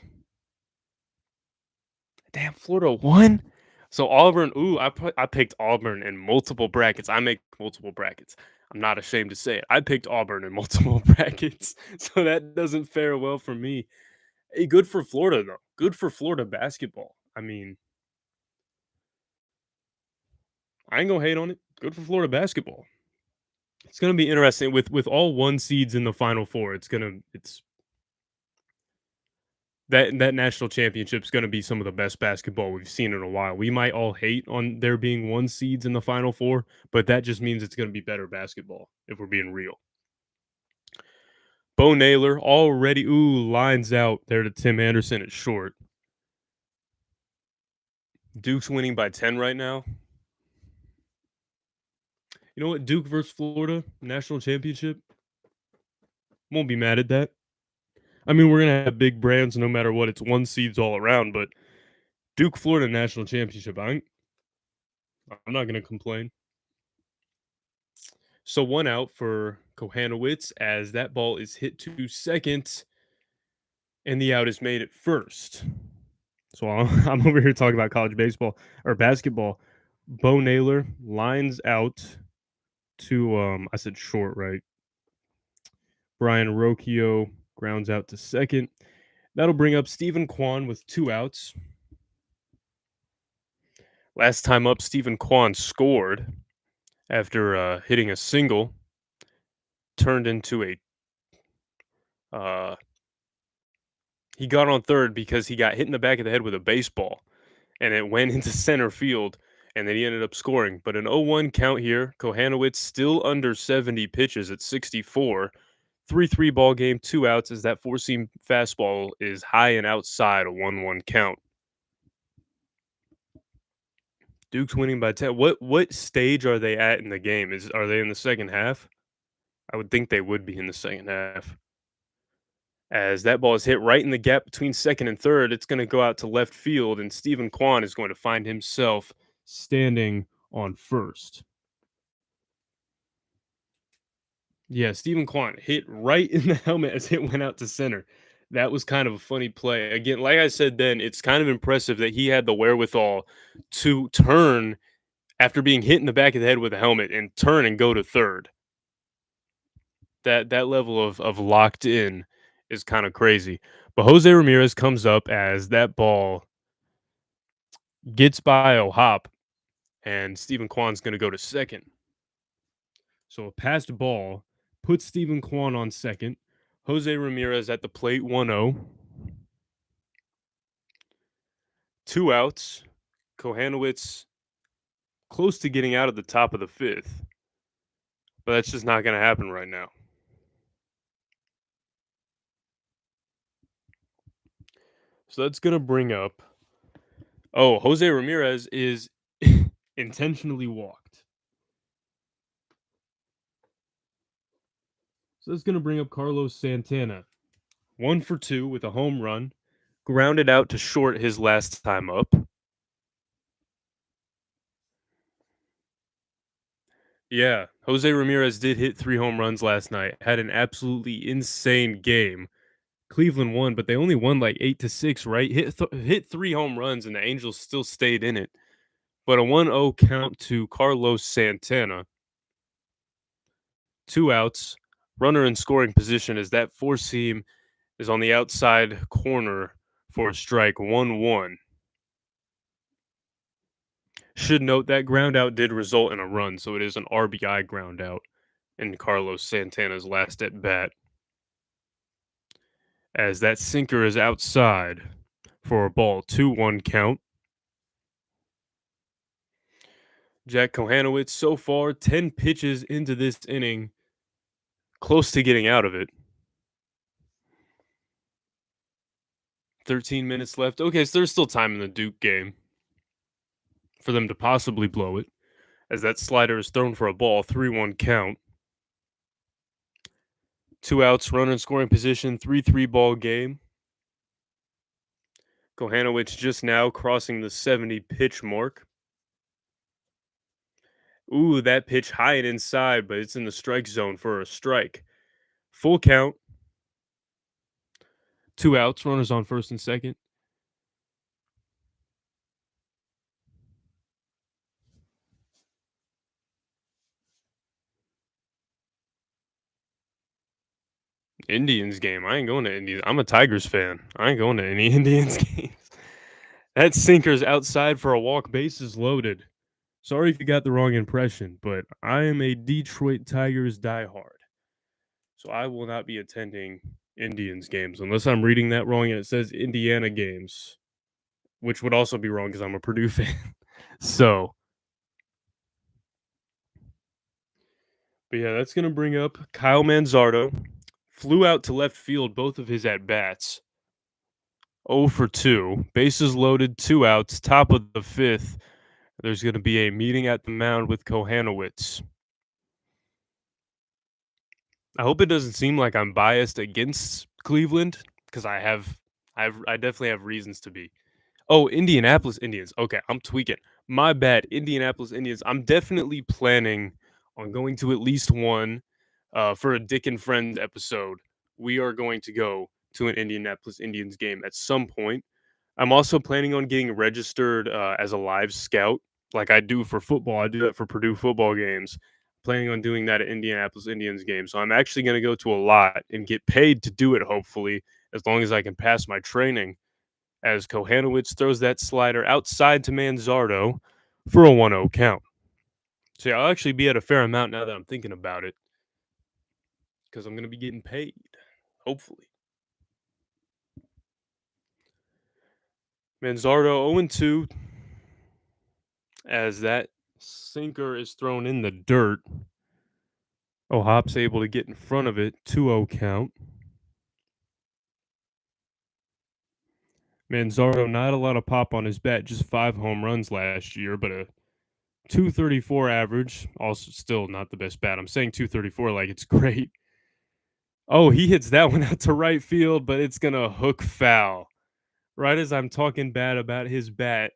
damn, Florida won. So Auburn. Ooh, I picked Auburn in multiple brackets. I make multiple brackets. I'm not ashamed to say it. I picked Auburn in multiple brackets, so that doesn't fare well for me. Hey, good for Florida though. Good for Florida basketball. I mean, I ain't gonna hate on it. Good for Florida basketball. It's gonna be interesting with all one seeds in the Final Four. It's that national championship is gonna be some of the best basketball we've seen in a while. We might all hate on there being one seeds in the Final Four, but that just means it's gonna be better basketball if we're being real. Bo Naylor already lines out there to Tim Anderson at short. Duke's winning by 10 right now. You know what? Duke versus Florida national championship. Won't be mad at that. I mean, we're gonna have big brands no matter what. It's one seeds all around, but Duke Florida national championship. I'm not gonna complain. So one out for Kohanowitz as that ball is hit to second, and the out is made at first. So I'm over here talking about college baseball or basketball. Bo Naylor lines out to I said short, right? Brian Rocchio grounds out to second. That'll bring up Stephen Kwan with 2 outs. Last time up, Stephen Kwan scored after hitting a single, turned into a he got on third because he got hit in the back of the head with a baseball, and it went into center field, and then he ended up scoring. But an 0-1 count here. Kohanowitz still under 70 pitches at 64. 3-3 ball game, 2 outs as that four-seam fastball is high and outside a 1-1 count. Duke's winning by 10. What stage are they at in the game? Are they in the second half? I would think they would be in the second half. As that ball is hit right in the gap between second and third, it's going to go out to left field, and Stephen Kwan is going to find himself standing on first. Yeah, Stephen Kwan hit right in the helmet as it went out to center. That was kind of a funny play. Again, like I said then, it's kind of impressive that he had the wherewithal to turn after being hit in the back of the head with a helmet and turn and go to third. That level of locked in is kind of crazy. But Jose Ramirez comes up as that ball gets by a hop, and Stephen Kwan's going to go to second. So a passed ball puts Stephen Kwan on second. Jose Ramirez at the plate, 1-0. 2 outs. Kohanowitz close to getting out of the top of the fifth, but that's just not going to happen right now. So that's going to bring up. Oh, Jose Ramirez is intentionally walked. So that's going to bring up Carlos Santana. 1 for 2 with a home run. Grounded out to short his last time up. Yeah, Jose Ramirez did hit 3 home runs last night. Had an absolutely insane game. Cleveland won, but they only won like 8-6, right? Hit 3 home runs and the Angels still stayed in it. But a 1-0 count to Carlos Santana. 2 outs. Runner in scoring position as that four-seam is on the outside corner for a strike. 1-1. Should note that ground out did result in a run, so it is an RBI ground out in Carlos Santana's last at bat. As that sinker is outside for a ball, 2-1 count. Jack Kohanowitz, so far, 10 pitches into this inning, close to getting out of it. 13 minutes left. Okay, so there's still time in the Duke game for them to possibly blow it, as that slider is thrown for a ball, 3-1 count. 2 outs, runner in scoring position, 3-3 ball game. Kohanowicz just now crossing the 70 pitch mark. Ooh, that pitch high and inside, but it's in the strike zone for a strike. Full count, two outs, runners on first and second. Indians game. I ain't going to Indians. I'm a Tigers fan. I ain't going to any Indians games. That sinker's outside for a walk, bases loaded. Sorry if you got the wrong impression, but I am a Detroit Tigers diehard. So I will not be attending Indians games unless I'm reading that wrong and it says Indiana games, which would also be wrong because I'm a Purdue fan. So, but yeah, that's going to bring up Kyle Manzardo. Flew out to left field both of his at bats. 0 for 2. Bases loaded, two outs, top of the fifth. There's going to be a meeting at the mound with Kohanowitz. I hope it doesn't seem like I'm biased against Cleveland because I definitely have reasons to be. Oh, Indianapolis Indians. Okay, I'm tweaking. My bad. Indianapolis Indians. I'm definitely planning on going to at least one for a Dick and Friends episode. We are going to go to an Indianapolis Indians game at some point. I'm also planning on getting registered as a live scout, like I do for football. I do that for Purdue football games. Planning on doing that at Indianapolis Indians game. So I'm actually going to go to a lot and get paid to do it, hopefully, as long as I can pass my training. As Kohanowitz throws that slider outside to Manzardo for a 1-0 count. So yeah, I'll actually be at a fair amount now that I'm thinking about it because I'm going to be getting paid, hopefully. Manzardo 0-2 as that sinker is thrown in the dirt. Hop's able to get in front of it. 2-0 count. Manzardo, not a lot of pop on his bat, just 5 home runs last year, but a 234 average. Also, still not the best bat. I'm saying 234 like it's great. Oh, he hits that one out to right field, but it's going to hook foul. Right as I'm talking bad about his bat,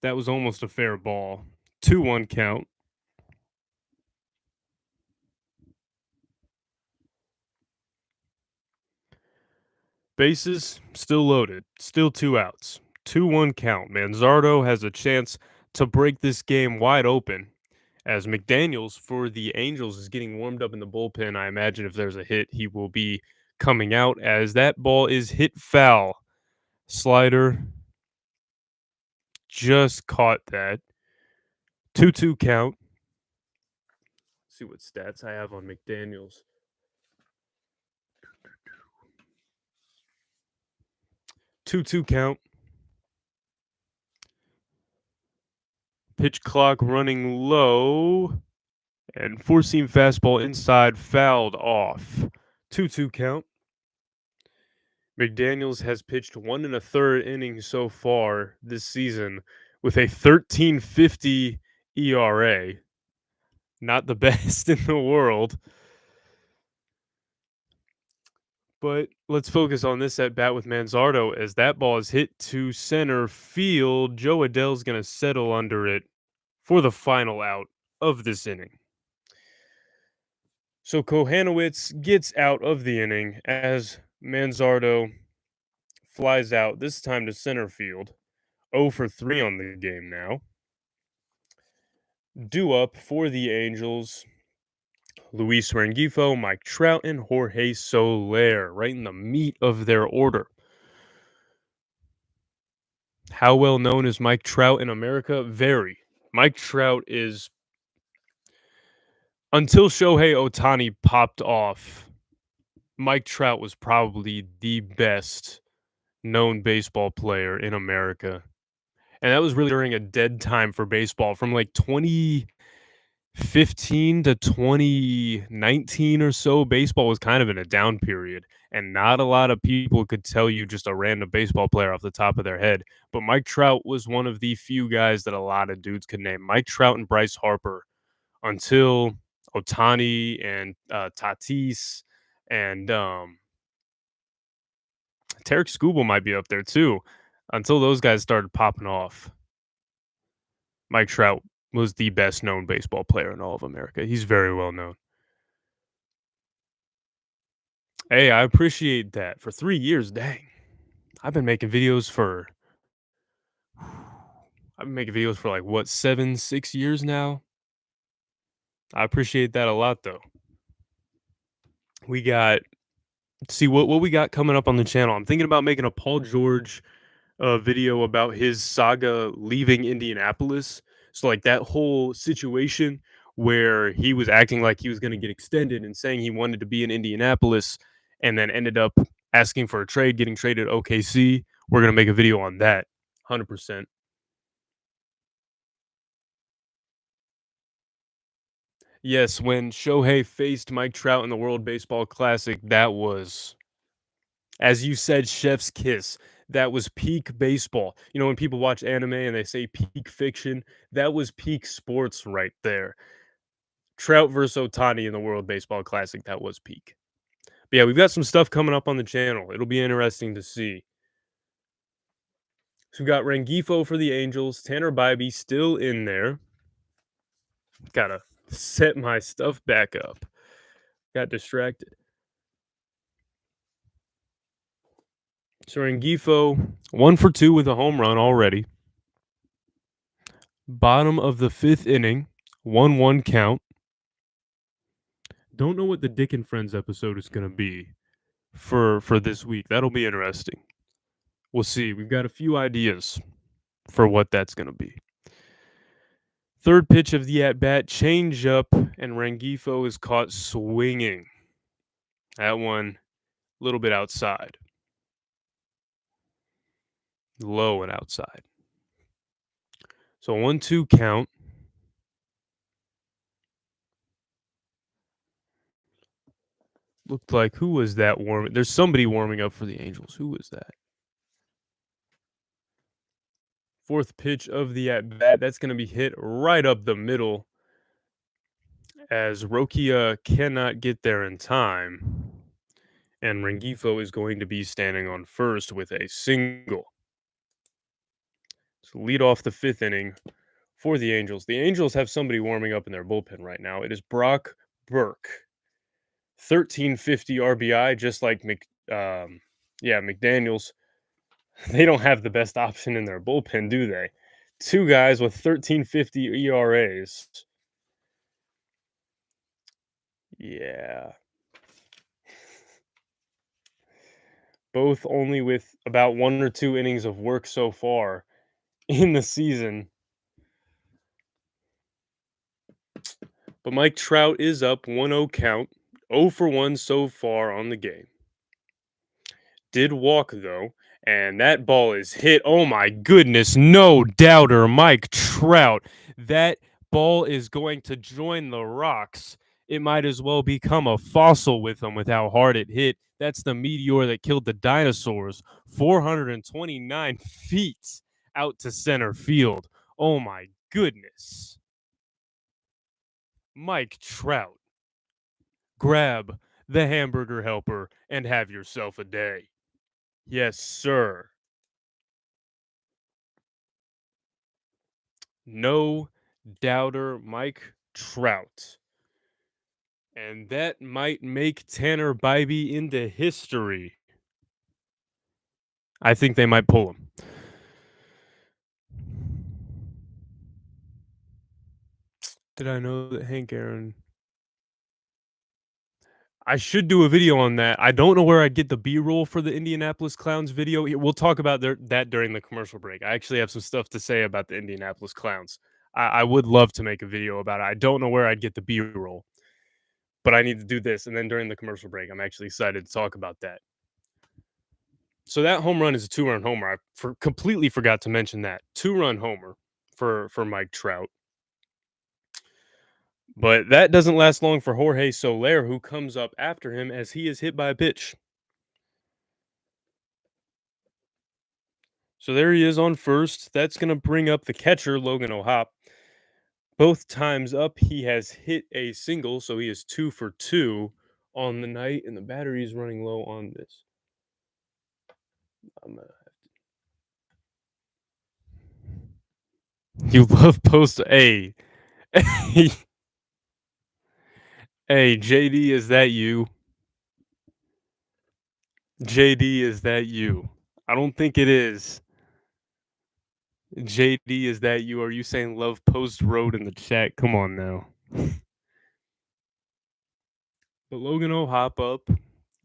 that was almost a fair ball. 2-1 count. Bases still loaded, still two outs. 2-1 count. Manzardo has a chance to break this game wide open as McDaniels for the Angels is getting warmed up in the bullpen. I imagine if there's a hit, he will be coming out as that ball is hit foul. Slider just caught that. 2-2 count. Let's see what stats I have on McDaniels. 2-2 count. Pitch clock running low. And four-seam fastball inside fouled off. 2-2 count. McDaniels has pitched 1 1/3 innings so far this season with a 13.50 ERA. Not the best in the world. But let's focus on this at bat with Manzardo as that ball is hit to center field. Joe Adell's going to settle under it for the final out of this inning. So Kohanowitz gets out of the inning as Manzardo flies out, this time to center field. 0 for 3 on the game now. Due up for the Angels, Luis Rengifo, Mike Trout, and Jorge Soler, right in the meat of their order. How well known is Mike Trout in America? Very. Mike Trout is, until Shohei Ohtani popped off, Mike Trout was probably the best known baseball player in America. And that was really during a dead time for baseball from like 2015 to 2019 or so. Baseball was kind of in a down period, and not a lot of people could tell you just a random baseball player off the top of their head. But Mike Trout was one of the few guys that a lot of dudes could name. Mike Trout and Bryce Harper until Ohtani and Tatis and Tarek Skubal might be up there too. Until those guys started popping off, Mike Trout was the best known baseball player in all of America. He's very well known. Hey, I appreciate that. For 3 years, dang. I've been making videos for I've been making videos for like what, 7, 6 years now. I appreciate that a lot though. We got see what we got coming up on the channel. I'm thinking about making a Paul George video about his saga leaving Indianapolis. So like that whole situation where he was acting like he was going to get extended and saying he wanted to be in Indianapolis and then ended up asking for a trade, getting traded to OKC. We're going to make a video on that. 100%. Yes, when Shohei faced Mike Trout in the World Baseball Classic, that was, as you said, chef's kiss. That was peak baseball. You know, when people watch anime and they say peak fiction, that was peak sports right there. Trout versus Otani in the World Baseball Classic, that was peak. But yeah, we've got some stuff coming up on the channel. It'll be interesting to see. So we got Rengifo for the Angels, Tanner Bybee still in there. Gotta set my stuff back up. Got distracted. So Rengifo, 1 for 2 with a home run already. Bottom of the 5th inning, 1-1 count. Don't know what the Dick and Friends episode is going to be for this week. That'll be interesting. We'll see. We've got a few ideas for what that's going to be. Third pitch of the at bat, change up, and Rengifo is caught swinging. That one, a little bit outside, low and outside. So 1-2 count. Looked like, who was that warming? There's somebody warming up for the Angels. Who was that? Fourth pitch of the at bat. That's going to be hit right up the middle as Rokia cannot get there in time. And Rengifo is going to be standing on first with a single. So lead off the 5th inning for the Angels. The Angels have somebody warming up in their bullpen right now. It is Brock Burke. 1350 RBI, just like McDaniels. They don't have the best option in their bullpen, do they? 2 guys with 1350 ERAs. Yeah. Both only with about 1 or 2 innings of work so far in the season. But Mike Trout is up 1-0 count, 0 for 1 so far on the game. Did walk though, and that ball is hit. Oh my goodness, no doubter, Mike Trout. That ball is going to join the rocks. It might as well become a fossil with him with how hard it hit. That's the meteor that killed the dinosaurs. 429 feet out to center field. Oh my goodness. Mike Trout. Grab the hamburger helper and have yourself a day. Yes, sir. No doubter, Mike Trout. And that might make Tanner Bybee into history. I think they might pull him. Did I know that Hank Aaron? I should do a video on that. I don't know where I'd get the B-roll for the Indianapolis Clowns video. We'll talk about that during the commercial break. I actually have some stuff to say about the Indianapolis Clowns. I would love to make a video about it. I don't know where I'd get the B-roll, but I need to do this. And then during the commercial break, I'm actually excited to talk about that. So that home run is a 2-run homer. I completely forgot to mention that. 2-run homer for Mike Trout. But that doesn't last long for Jorge Soler, who comes up after him as he is hit by a pitch. So there he is on first. That's going to bring up the catcher, Logan O'Hoppe. Both times up, he has hit a single, so he is 2 for 2 on the night, and the battery is running low on this. I'm You love post hey, hey, hey, JD, is that you? JD, is that you? I don't think it is. JD, is that you? Are you saying love post road in the chat? Come on now. But Logan will hop up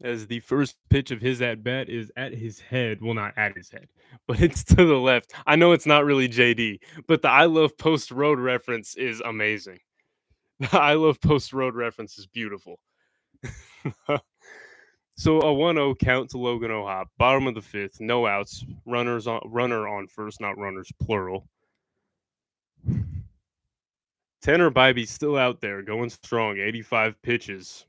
as the first pitch of his at bat is at his head. Well, not at his head, but it's to the left. I know it's not really JD, but the I love post road reference is amazing. The I love post road reference is beautiful. So a 1-0 count to Logan O'Hop, bottom of the fifth, no outs, runner on first, not runners plural. Tanner Bybee still out there, going strong, 85 pitches.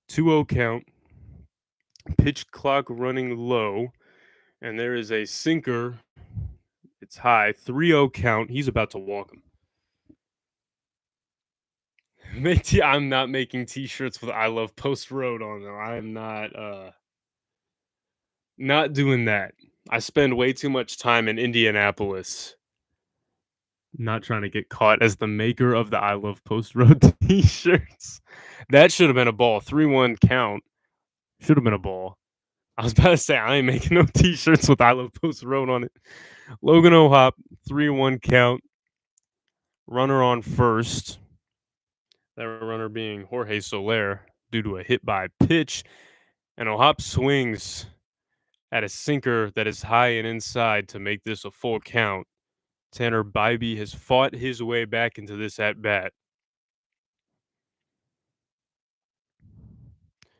2-0 count, pitch clock running low, and there is a sinker. It's high, 3-0 count. He's about to walk him. I'm not making T-shirts with "I love Post Road" on them. I am not doing that. I spend way too much time in Indianapolis. Not trying to get caught as the maker of the "I love Post Road" T-shirts. That should have been a ball. 3-1 count. Should have been a ball. I was about to say I ain't making no T-shirts with "I love Post Road" on it. Logan O'Hop, 3-1 count. Runner on first. That runner being Jorge Soler due to a hit by pitch. And O'Hop swings at a sinker that is high and inside to make this a full count. Tanner Bybee has fought his way back into this at bat.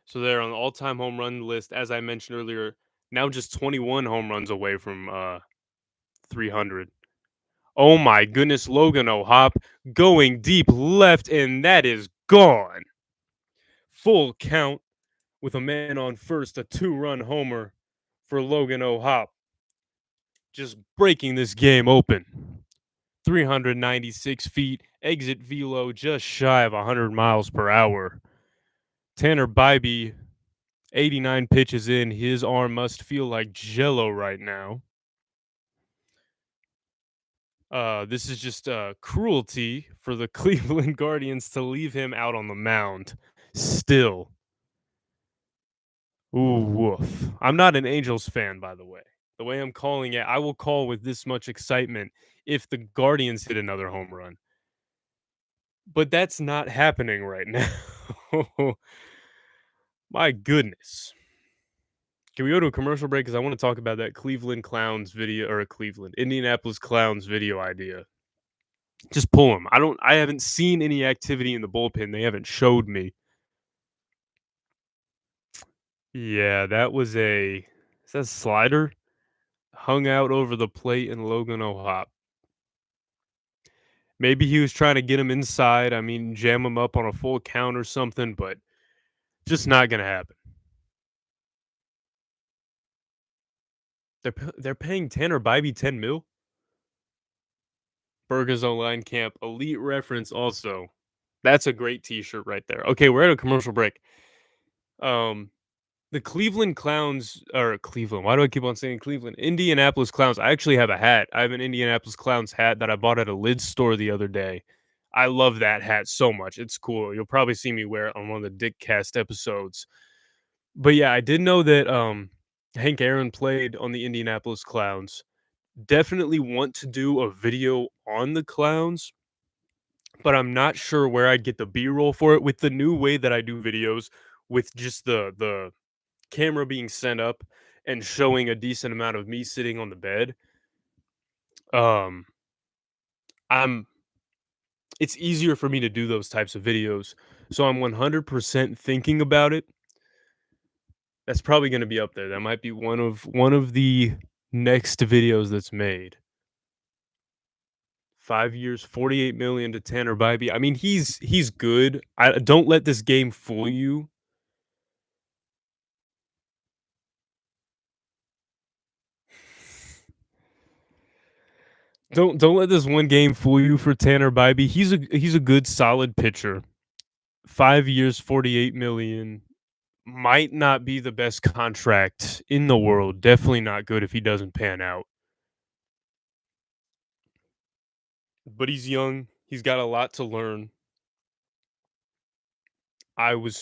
So they're on the all-time home run list, as I mentioned earlier. Now just 21 home runs away from 300. Oh my goodness, Logan O'Hop going deep left, and that is gone. Full count with a man on first, a 2-run homer for Logan O'Hop. Just breaking this game open. 396 feet, exit velo just shy of 100 miles per hour. Tanner Bybee, 89 pitches in, his arm must feel like jello right now. This is just cruelty for the Cleveland Guardians to leave him out on the mound. Still. Ooh, woof. I'm not an Angels fan, by the way. The way I'm calling it, I will call with this much excitement if the Guardians hit another home run. But that's not happening right now. My goodness. Can we go to a commercial break? Because I want to talk about that Cleveland Clowns video or Indianapolis Clowns video idea. Just pull them. I haven't seen any activity in the bullpen. They haven't showed me. Yeah, that was is that a slider? Hung out over the plate in Logan O'Hop. Maybe he was trying to get him inside. I mean, jam him up on a full count or something, but just not gonna happen. They're paying Tanner Bybee 10 mil. Burgers Online Camp elite reference also. That's a great T-shirt right there. Okay, we're at a commercial break. Um, the Cleveland Clowns or Cleveland. Why do I keep on saying Cleveland? Indianapolis Clowns. I actually have a hat. I have an Indianapolis Clowns hat that I bought at a lids store the other day. I love that hat so much. It's cool. You'll probably see me wear it on one of the Dick Cast episodes. But yeah, I did know that Hank Aaron played on the Indianapolis Clowns. Definitely want to do a video on the Clowns, but I'm not sure where I'd get the B-roll for it with the new way that I do videos with just the camera being sent up and showing a decent amount of me sitting on the bed. Um I'm it's easier for me to do those types of videos. So I'm 100% thinking about it. That's probably going to be up there. That might be one of the next videos that's made. 5 years, 48 million to Tanner Bybee. I mean, he's good. I don't let this game fool you. Don't let this one game fool you for Tanner Bybee. He's a good solid pitcher. 5 years, 48 million might not be the best contract in the world. Definitely not good if he doesn't pan out. But he's young. He's got a lot to learn. I was